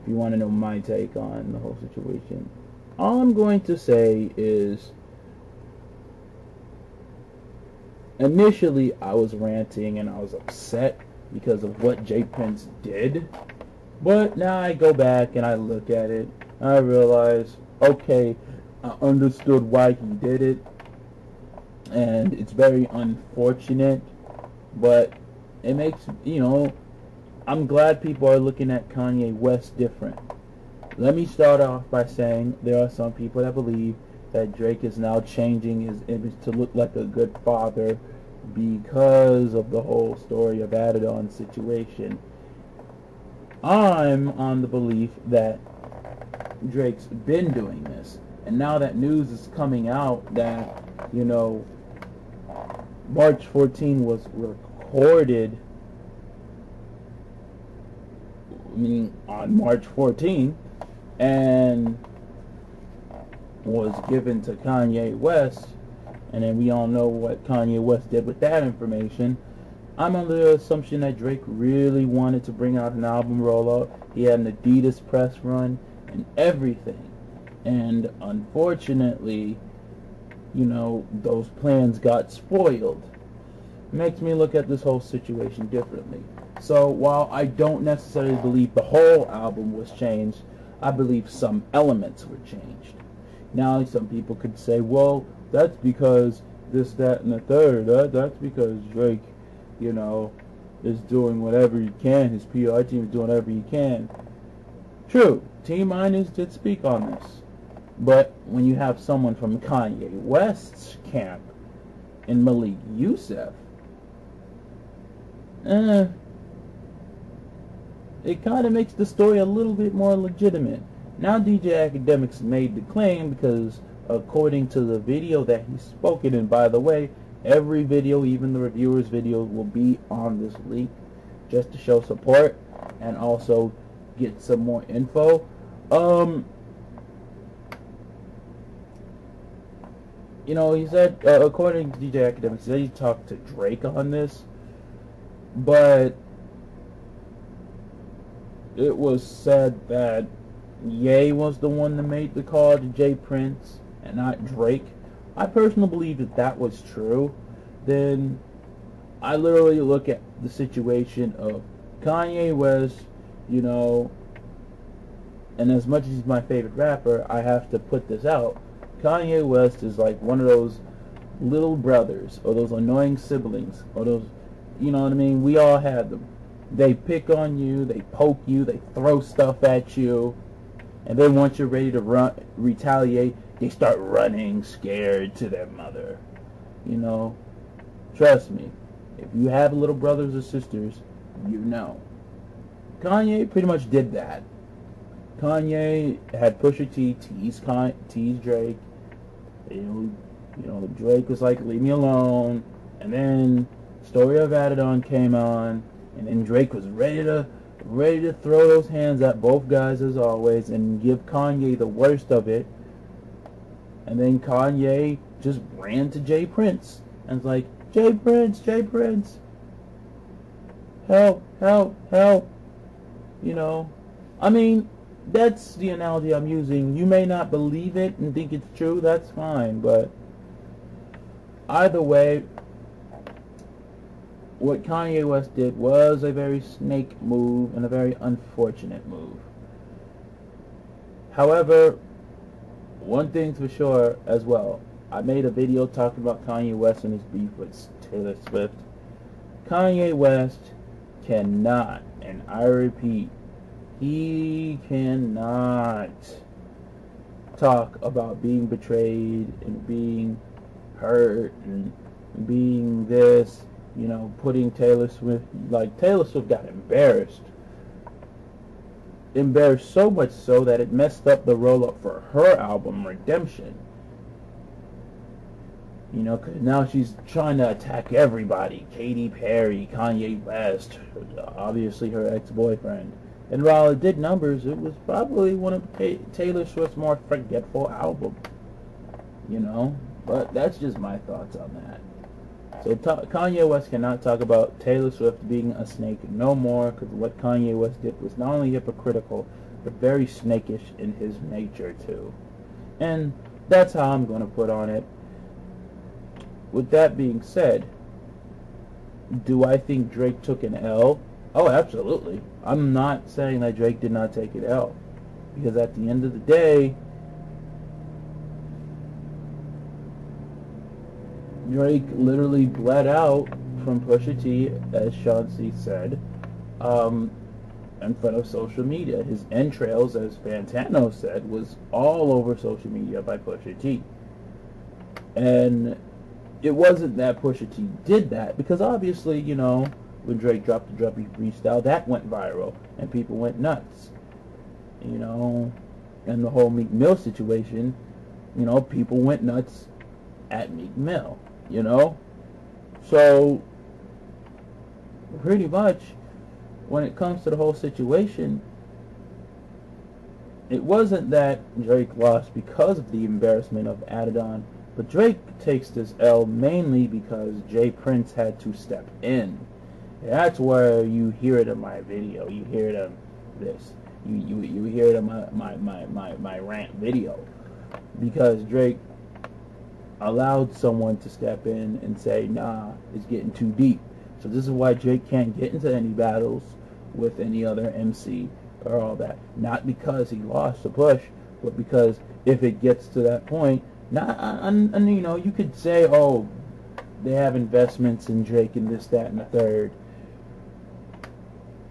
If you want to know my take on the whole situation, all I'm going to say is, initially I was ranting and I was upset because of what J Prince did, but now I go back and I look at it and I realize, okay, I understood why he did it, and it's very unfortunate, but it makes, I'm glad people are looking at Kanye West different. Let me start off by saying there are some people that believe that Drake is now changing his image to look like a good father because of the whole story of Adidon situation. I'm on the belief that Drake's been doing this, and now that news is coming out that, March 14 was recorded, meaning on March 14, and was given to Kanye West, and then we all know what Kanye West did with that information. I'm under the assumption that Drake really wanted to bring out an album rollout. He had an Adidas press run and everything, and unfortunately, those plans got spoiled. It makes me look at this whole situation differently. So while I don't necessarily believe the whole album was changed, I believe some elements were changed. Now, some people could say, well, that's because this, that, and the third. That's because Drake, is doing whatever he can. His PR team is doing whatever he can. True, T-Minus did speak on this. But when you have someone from Kanye West's camp and Malik Yusef, it kind of makes the story a little bit more legitimate. Now DJ Academics made the claim because according to the video that he spoke in, and by the way, every video, even the reviewer's video, will be on this link just to show support and also get some more info. He said, according to DJ Academics, he said he talked to Drake on this, but it was said that Ye was the one that made the call to J Prince and not Drake. I personally believe that that was true. Then I literally look at the situation of Kanye West, and as much as he's my favorite rapper, I have to put this out. Kanye West is like one of those little brothers, or those annoying siblings, or those, you know what I mean? We all had them. They pick on you, they poke you, they throw stuff at you, and then once you're ready to retaliate, they start running scared to their mother. Trust me, if you have little brothers or sisters, Kanye pretty much did that. Kanye had Pusha T tease Drake. Drake was like, leave me alone. And then Story of Adidon came on, and then Drake was ready to throw those hands at both guys as always and give Kanye the worst of it. And then Kanye just ran to J Prince and was like, J Prince, help. I mean, that's the analogy I'm using. You may not believe it and think it's true, that's fine, but either way, what Kanye West did was a very snake move and a very unfortunate move. However, one thing's for sure as well. I made a video talking about Kanye West and his beef with Taylor Swift. Kanye West cannot, and I repeat, he cannot talk about being betrayed and being hurt and being this, putting Taylor Swift, like Taylor Swift got embarrassed so much so that it messed up the roll-up for her album Redemption. 'Cause now she's trying to attack everybody. Katy Perry, Kanye West, obviously her ex-boyfriend. And while it did numbers, it was probably one of Taylor Swift's more forgetful albums. But that's just my thoughts on that. So Kanye West cannot talk about Taylor Swift being a snake no more, because what Kanye West did was not only hypocritical, but very snakish in his nature too. And that's how I'm going to put on it. With that being said, do I think Drake took an L? Oh, absolutely. I'm not saying that Drake did not take an L, because at the end of the day, Drake literally bled out from Pusha T, as Sean C said, in front of social media. His entrails, as Fantano said, was all over social media by Pusha T. And it wasn't that Pusha T did that, because obviously, when Drake dropped the Druppy freestyle, that went viral, and people went nuts. And the whole Meek Mill situation, people went nuts at Meek Mill. So pretty much when it comes to the whole situation, it wasn't that Drake lost because of the embarrassment of Adidon, but Drake takes this L mainly because Jay Prince had to step in. That's where you hear it in my video. You hear it in this. You hear it in my rant video, because Drake allowed someone to step in and say, nah, it's getting too deep. So this is why Drake can't get into any battles with any other MC or all that. Not because he lost the push, but because if it gets to that point, you could say, oh, they have investments in Drake and this, that, and the third.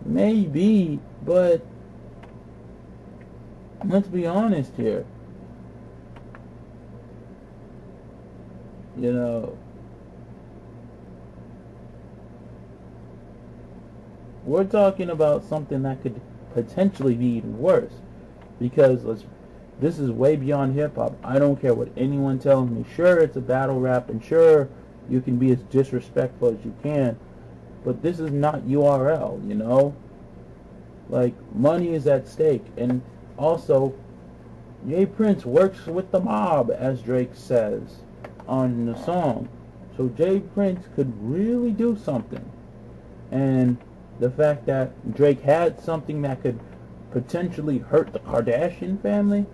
Maybe, but let's be honest here. We're talking about something that could potentially be even worse, because this is way beyond hip-hop. I don't care what anyone tells me. Sure, it's a battle rap, and sure, you can be as disrespectful as you can, but this is not URL, Like, money is at stake, and also, Jay Prince works with the mob, as Drake says on the song. So Jay Prince could really do something. And the fact that Drake had something that could potentially hurt the Kardashian family,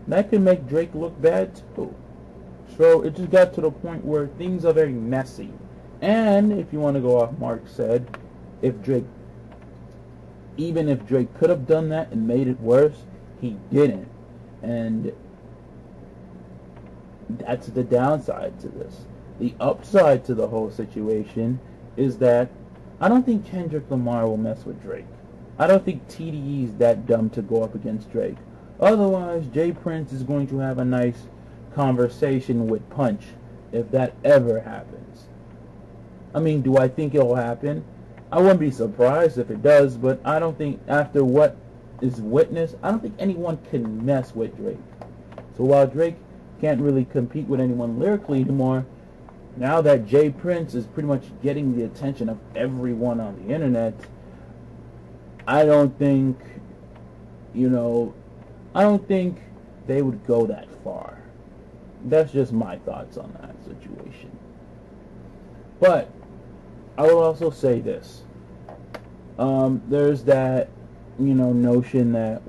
that could make Drake look bad too. So it just got to the point where things are very messy. And if you want to go off Mark said, even if Drake could have done that and made it worse, he didn't. And that's the downside to this. The upside to the whole situation is that I don't think Kendrick Lamar will mess with Drake. I don't think TDE is that dumb to go up against Drake. Otherwise, Jay Prince is going to have a nice conversation with Punch, if that ever happens. I mean, do I think it'll happen? I wouldn't be surprised if it does, but I don't think, after what is witnessed, I don't think anyone can mess with Drake. So while Drake can't really compete with anyone lyrically anymore, now that Jay Prince is pretty much getting the attention of everyone on the internet, I don't think, I don't think they would go that far. That's just my thoughts on that situation. But I will also say this. There's that, notion that,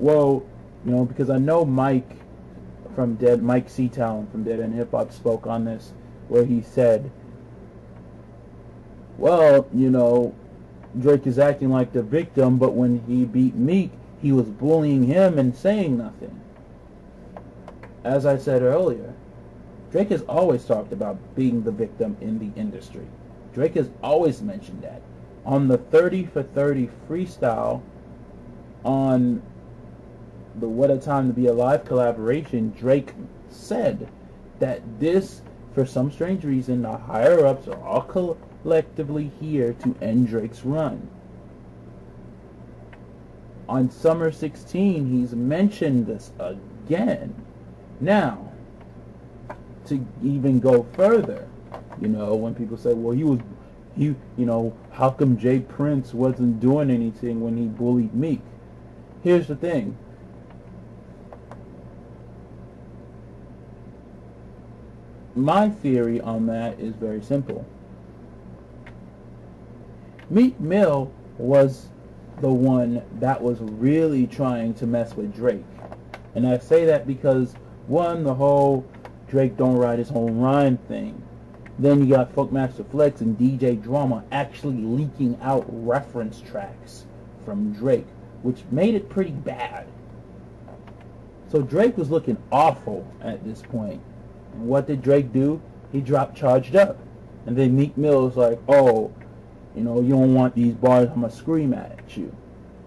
because I know Mike Seatown from Dead End Hip Hop spoke on this, where he said, Drake is acting like the victim, but when he beat Meek, he was bullying him and saying nothing. As I said earlier, Drake has always talked about being the victim in the industry. Drake has always mentioned that. On the 30 for 30 freestyle on the What a Time to Be Alive collaboration, Drake said that this, for some strange reason, the higher-ups are all collectively here to end Drake's run. On Summer 16, he's mentioned this again. Now, to even go further, you know, when people say, well, how come Jay Prince wasn't doing anything when he bullied Meek? Here's the thing. My theory on that is very simple. Meek Mill was the one that was really trying to mess with Drake. And I say that because, one, the whole Drake don't write his own rhyme thing. Then you got Funkmaster Flex and DJ Drama actually leaking out reference tracks from Drake, which made it pretty bad. So Drake was looking awful at this point. And what did Drake do? He dropped Charged Up. And then Meek Mill was like, oh, you know, you don't want these bars, I'm going to scream at you.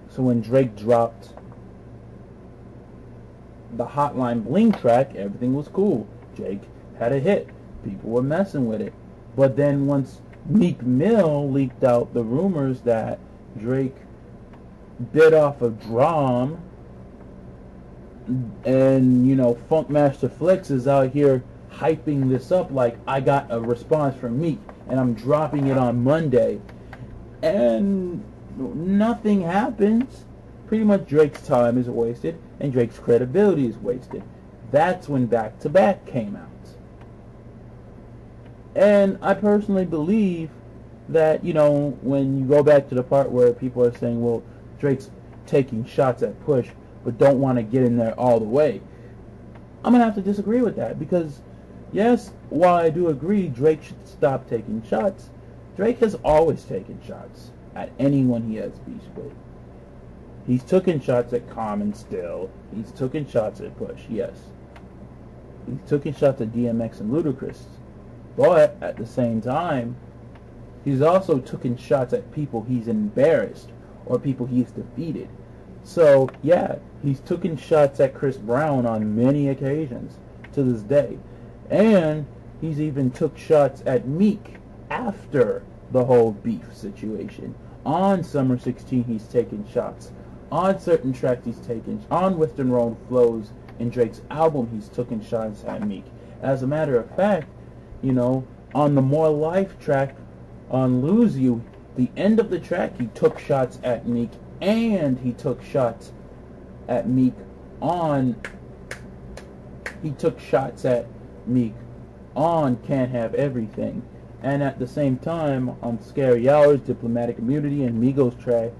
So when Drake dropped the Hotline Bling track, everything was cool. Drake had a hit. People were messing with it. But then once Meek Mill leaked out the rumors that Drake bit off of Drum, and, you know, Funkmaster Flex is out here hyping this up like, I got a response from Meek, and I'm dropping it on Monday. And nothing happens. Pretty much Drake's time is wasted, and Drake's credibility is wasted. That's when Back to Back came out. And I personally believe that, you know, when you go back to the part where people are saying, well, Drake's taking shots at Push, but don't want to get in there all the way, I'm going to have to disagree with that. Because, yes, while I do agree Drake should stop taking shots, Drake has always taken shots at anyone he has beef with. He's taken shots at Common still. He's taken shots at Push, yes. He's taken shots at DMX and Ludacris. But at the same time, he's also taken shots at people he's embarrassed or people he's defeated. So, yeah, he's taken shots at Chris Brown on many occasions to this day. And he's even took shots at Meek after the whole beef situation. On Summer 16, he's taken shots. On certain tracks, he's taken. On Western Road Flows in Drake's album, he's taken shots at Meek. As a matter of fact, you know, on the More Life track on Lose You, the end of the track, he took shots at Meek, and he took shots at Meek on Can't Have Everything. And at the same time, on Scary Hours, Diplomatic Immunity, and Migos track,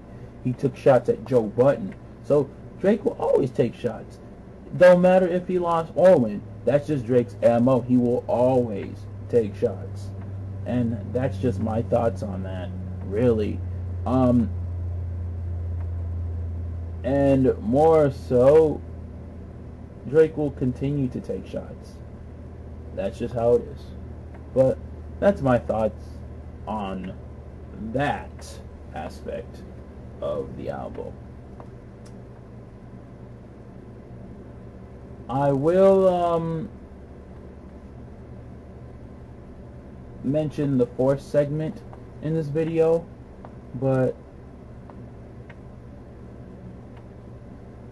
he took shots at Joe Budden. So Drake will always take shots. Don't matter if he lost or win. That's just Drake's MO. He will always take shots. And that's just my thoughts on that, really. And more so, Drake will continue to take shots. That's just how it is. But that's my thoughts on that aspect of the album. I will mention the fourth segment in this video, but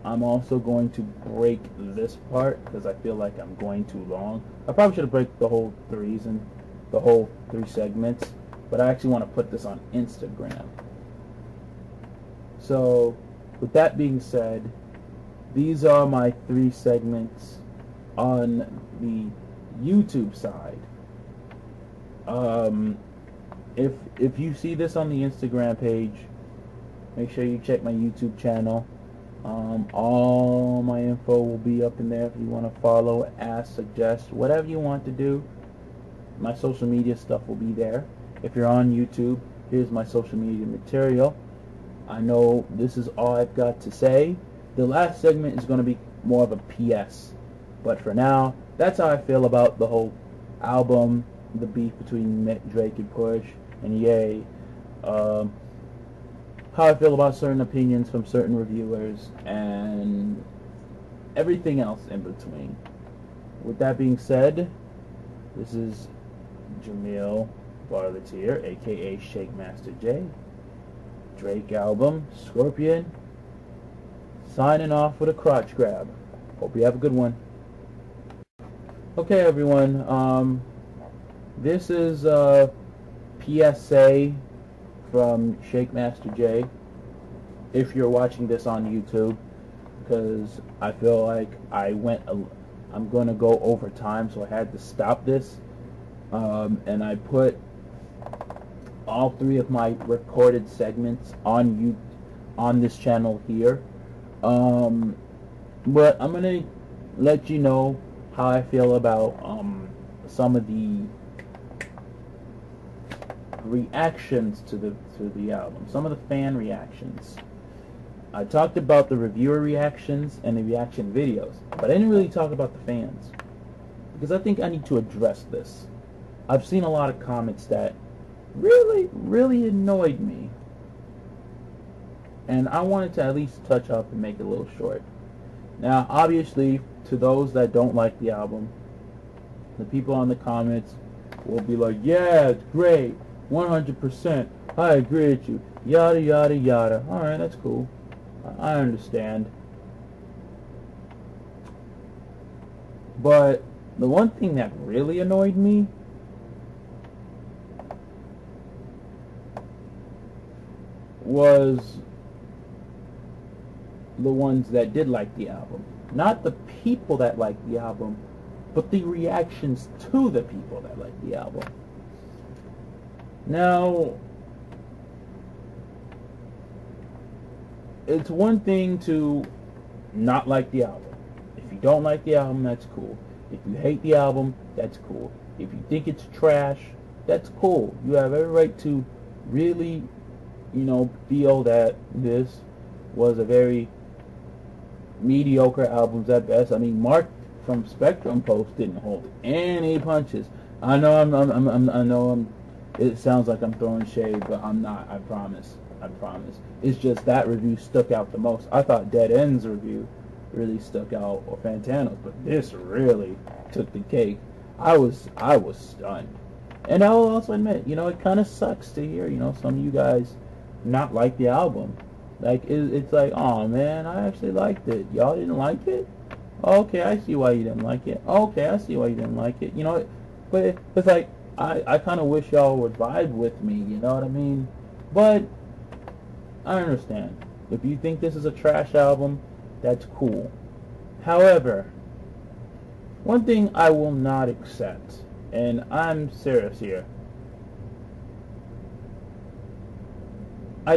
I'm also going to break this part because I feel like I'm going too long. I probably should have break the whole three segments, but I actually want to put this on Instagram. So, with that being said, these are my 3 segments on the YouTube side. If you see this on the Instagram page, make sure you check my YouTube channel. All my info will be up in there if you want to follow, ask, suggest, whatever you want to do. My social media stuff will be there. If you're on YouTube, here's my social media material. I know this is all I've got to say. The last segment is going to be more of a PS. But for now, that's how I feel about the whole album, the beef between Drake and Push, and yay. How I feel about certain opinions from certain reviewers, and everything else in between. With that being said, this is Jamil Barletier, aka Shake Master J. Drake album, Scorpion. Signing off with a crotch grab. Hope you have a good one. Okay, everyone. This is PSA from Shake Master J. If you're watching this on YouTube, because I feel like I'm going to go over time, so I had to stop this. And I put all 3 of my recorded segments on this channel here. But I'm gonna let you know how I feel about some of the reactions to the album, some of the fan reactions. I talked about the reviewer reactions and the reaction videos, but I didn't really talk about the fans, because I think I need to address this. I've seen a lot of comments that really annoyed me, and I wanted to at least touch up and make it a little short. Now, obviously, to those that don't like the album, the people on the comments will be like, yeah, it's great, 100%, I agree with you, yada yada yada. Alright, that's cool, I understand. But the one thing that really annoyed me was the ones that did like the album. Not the people that liked the album, but the reactions to the people that liked the album. Now, it's one thing to not like the album. If you don't like the album, that's cool. If you hate the album, that's cool. If you think it's trash, that's cool. You have every right to really, feel that this was a very mediocre album at best. I mean, Mark from Spectrum Post didn't hold any punches. I know it sounds like I'm throwing shade, but I'm not. I promise. It's just that review stuck out the most. I thought Dead End's review really stuck out, or Fantano's, but this really took the cake. I was stunned. And I will also admit, it kind of sucks to hear, some of you guys not like the album. Like, it's like, oh man, I actually liked it. Y'all didn't like it? Okay, I see why you didn't like it. Okay, I see why you didn't like it. But it's like, I kind of wish y'all would vibe with me, you know what I mean? But I understand. If you think this is a trash album, that's cool. However, one thing I will not accept, and I'm serious here, I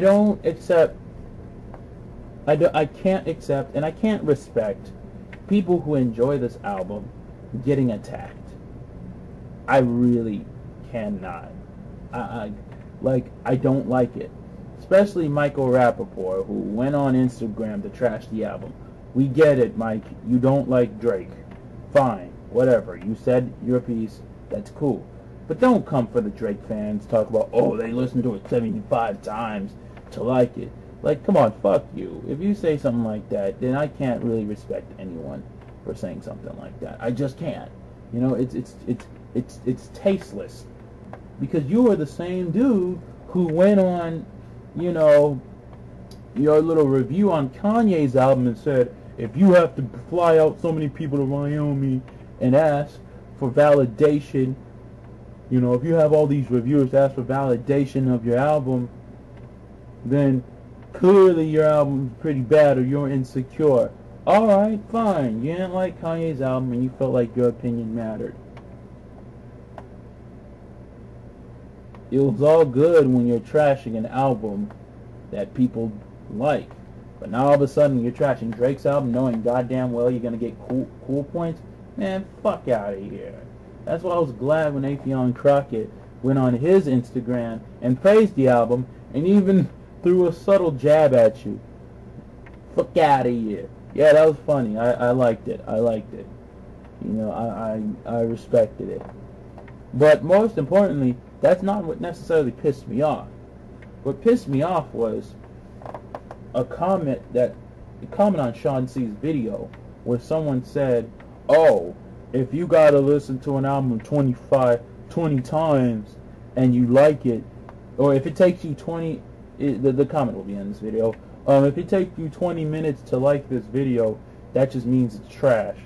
can't accept and I can't respect people who enjoy this album getting attacked. I really cannot. I don't like it. Especially Michael Rappaport, who went on Instagram to trash the album. We get it, Mike. You don't like Drake. Fine. Whatever. You said your piece. That's cool. But don't come for the Drake fans. Talk about, oh, they listened to it 75 times to like it. Like, come on, fuck you. If you say something like that, then I can't really respect anyone for saying something like that. I just can't. It's tasteless. Because you are the same dude who went on, your little review on Kanye's album and said, if you have to fly out so many people to Wyoming and ask for validation, if you have all these reviewers ask for validation of your album, then clearly your album is pretty bad or you're insecure. Alright, fine. You didn't like Kanye's album and you felt like your opinion mattered. It was all good when you're trashing an album that people like. But now all of a sudden you're trashing Drake's album knowing goddamn well you're going to get cool points? Man, fuck out of here. That's why I was glad when Afion Crockett went on his Instagram and praised the album and even threw a subtle jab at you. Fuck out of here. Yeah, that was funny. I liked it. I liked it. I respected it. But most importantly, That's not what necessarily pissed me off. What pissed me off was a comment on Sean C's video where someone said, "Oh, if you gotta listen to an album 20 times and you like it, or if it takes you 20," the comment will be in this video. If it takes you 20 minutes to like this video, that just means it's trash.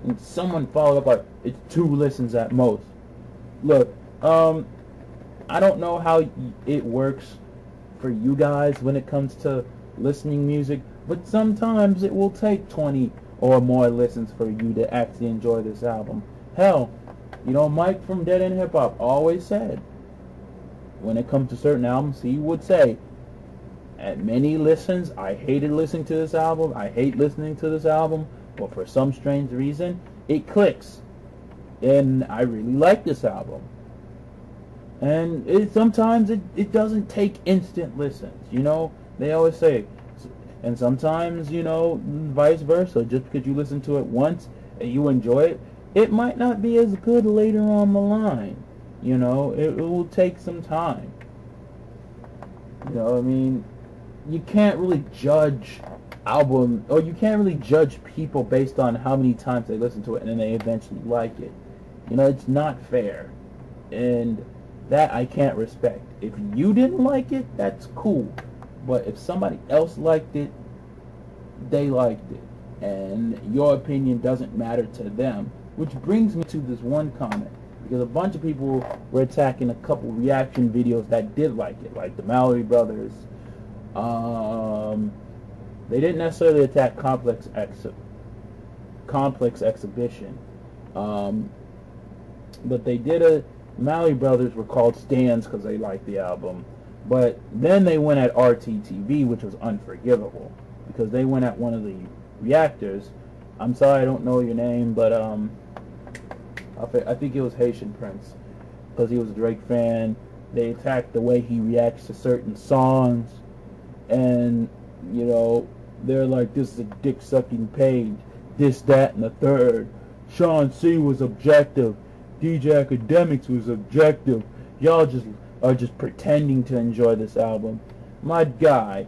And someone followed up like, "It's 2 listens at most." Look, I don't know how it works for you guys when it comes to listening music, but sometimes it will take 20 or more listens for you to actually enjoy this album. Hell, Mike from Dead End Hip Hop always said, when it comes to certain albums, he would say, at many listens, I hated listening to this album, I hate listening to this album, but for some strange reason, it clicks. And I really like this album. And sometimes it doesn't take instant listens, They always say, and sometimes, vice versa. Just because you listen to it once and you enjoy it, it might not be as good later on the line. It will take some time. You can't really judge you can't really judge people based on how many times they listen to it and then they eventually like it. It's not fair. And that I can't respect. If you didn't like it, that's cool. But if somebody else liked it, they liked it. And your opinion doesn't matter to them. Which brings me to this one comment. Because a bunch of people were attacking a couple reaction videos that did like it. Like the Mallory Brothers. They didn't necessarily attack Complex Exhibition. But they did Mallory Brothers were called Stans because they liked the album. But then they went at RTTV, which was unforgivable. Because they went at one of the reactors. I'm sorry, I don't know your name, but I think it was Haitian Prince. Because he was a Drake fan. They attacked the way he reacts to certain songs. And, they're like, this is a dick-sucking page. This, that, and the third. Sean C was objective. DJ Academics was objective. Y'all are just pretending to enjoy this album. My guy,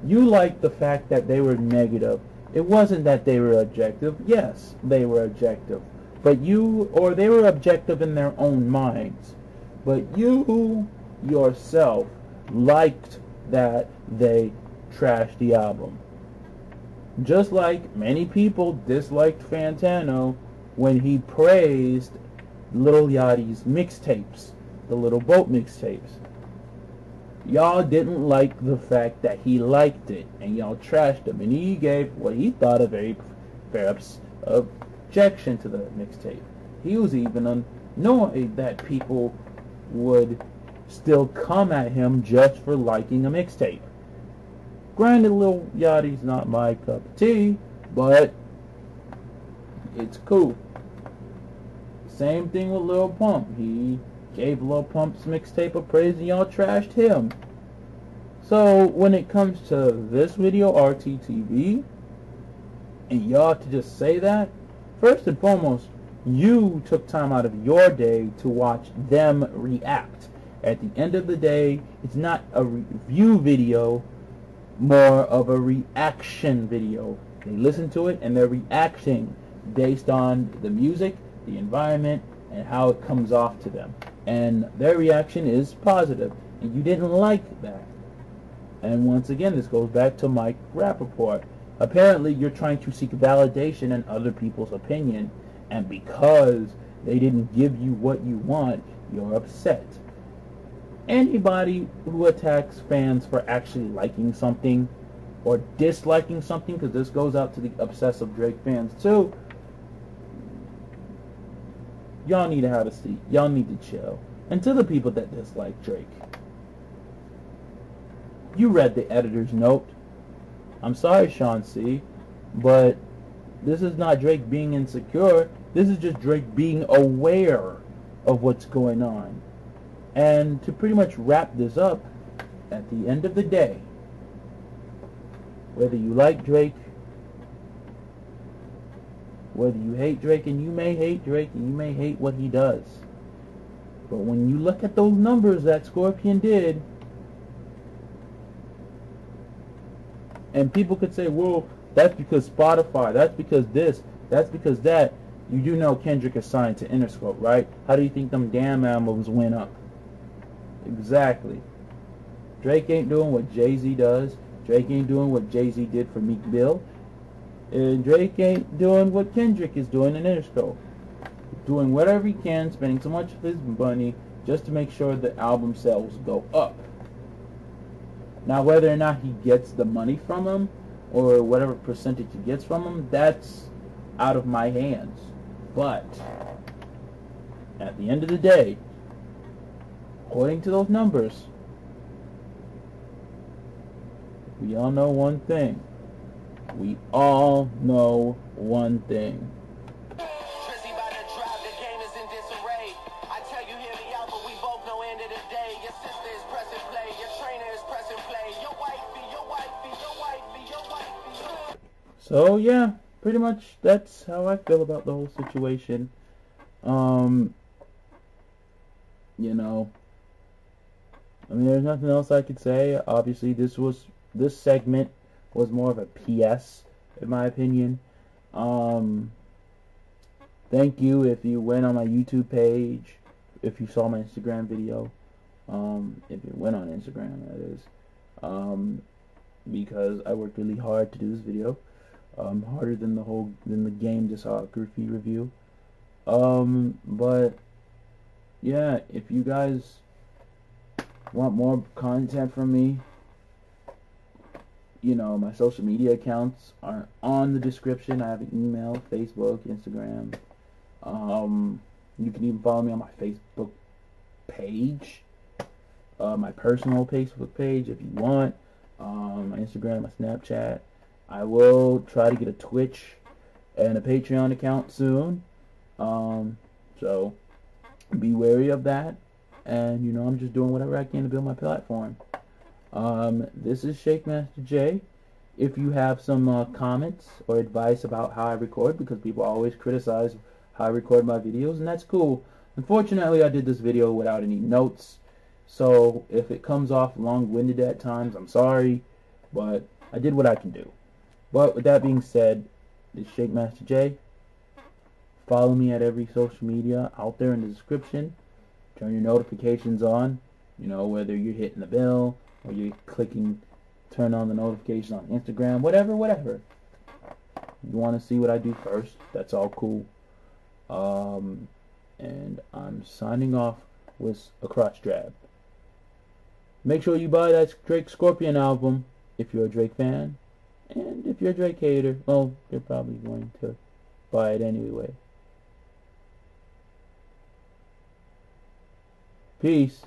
you like the fact that they were negative. It wasn't that they were objective. Yes, they were objective. They were objective in their own minds. But you yourself liked that they trashed the album. Just like many people disliked Fantano when he praised Lil Yachty's mixtapes, the Little Boat mixtapes. Y'all didn't like the fact that he liked it, and y'all trashed him, and he gave what he thought a very fair objection to the mixtape. He was even annoyed that people would still come at him just for liking a mixtape. Granted, Lil Yachty's not my cup of tea, but it's cool. Same thing with Lil Pump. He gave Lil Pump's mixtape a praise and y'all trashed him. So when it comes to this video, RTTV, and y'all to just say that, first and foremost, you took time out of your day to watch them react. At the end of the day, it's not a review video, more of a reaction video. They listen to it and they're reacting based on the music, the environment, and how it comes off to them. And their reaction is positive. And you didn't like that. And once again, this goes back to Mike Rappaport. Apparently, you're trying to seek validation in other people's opinion. And because they didn't give you what you want, you're upset. Anybody who attacks fans for actually liking something or disliking something, because this goes out to the obsessive Drake fans too, y'all need to have a seat. Y'all need to chill. And to the people that dislike Drake, you read the editor's note. I'm sorry, Sean C, but this is not Drake being insecure. This is just Drake being aware of what's going on. And to pretty much wrap this up, at the end of the day, whether you like Drake, Whether you hate Drake, and you may hate Drake, and you may hate what he does, but when you look at those numbers that Scorpion did, and people could say, well, that's because Spotify, that's because this, that's because that. You do know Kendrick is signed to Interscope, right? How do you think them damn albums went up? Exactly. Drake ain't doing what Jay-Z does. Drake ain't doing what Jay-Z did for Meek Mill. And Drake ain't doing what Kendrick is doing in Interscope. Doing whatever he can, spending so much of his money just to make sure the album sales go up. Now, whether or not he gets the money from him, or whatever percentage he gets from him, that's out of my hands. But at the end of the day, according to those numbers, we all know one thing. We all know one thing. So yeah, pretty much that's how I feel about the whole situation. You know, I mean, there's nothing else I could say. Obviously, this segment was more of a PS, in my opinion. Thank you if you went on my YouTube page, if you saw my Instagram video, if you went on Instagram, that is, because I worked really hard to do this video. Harder than the game discography review. But yeah, if you guys want more content from me, you know, my social media accounts are on the description. I have an email, Facebook, Instagram. You can even follow me on my Facebook page, my personal Facebook page if you want. My Instagram, my Snapchat. I will try to get a Twitch and a Patreon account soon. So be wary of that. And you know, I'm just doing whatever I can to build my platform. This is Shake Master J. If you have some comments or advice about how I record, because people always criticize how I record my videos, and that's cool. Unfortunately, I did this video without any notes, so if it comes off long-winded at times, I'm sorry, but I did what I can do. But with that being said, this is Shake Master J. Follow me at every social media out there in the description. Turn your notifications on. You know, whether you're hitting the bell or you're clicking turn on the notifications on Instagram, whatever. You want to see what I do first, that's all cool. And I'm signing off with a crotch drab. Make sure you buy that Drake Scorpion album if you're a Drake fan. And if you're a Drake hater, well, you're probably going to buy it anyway. Peace.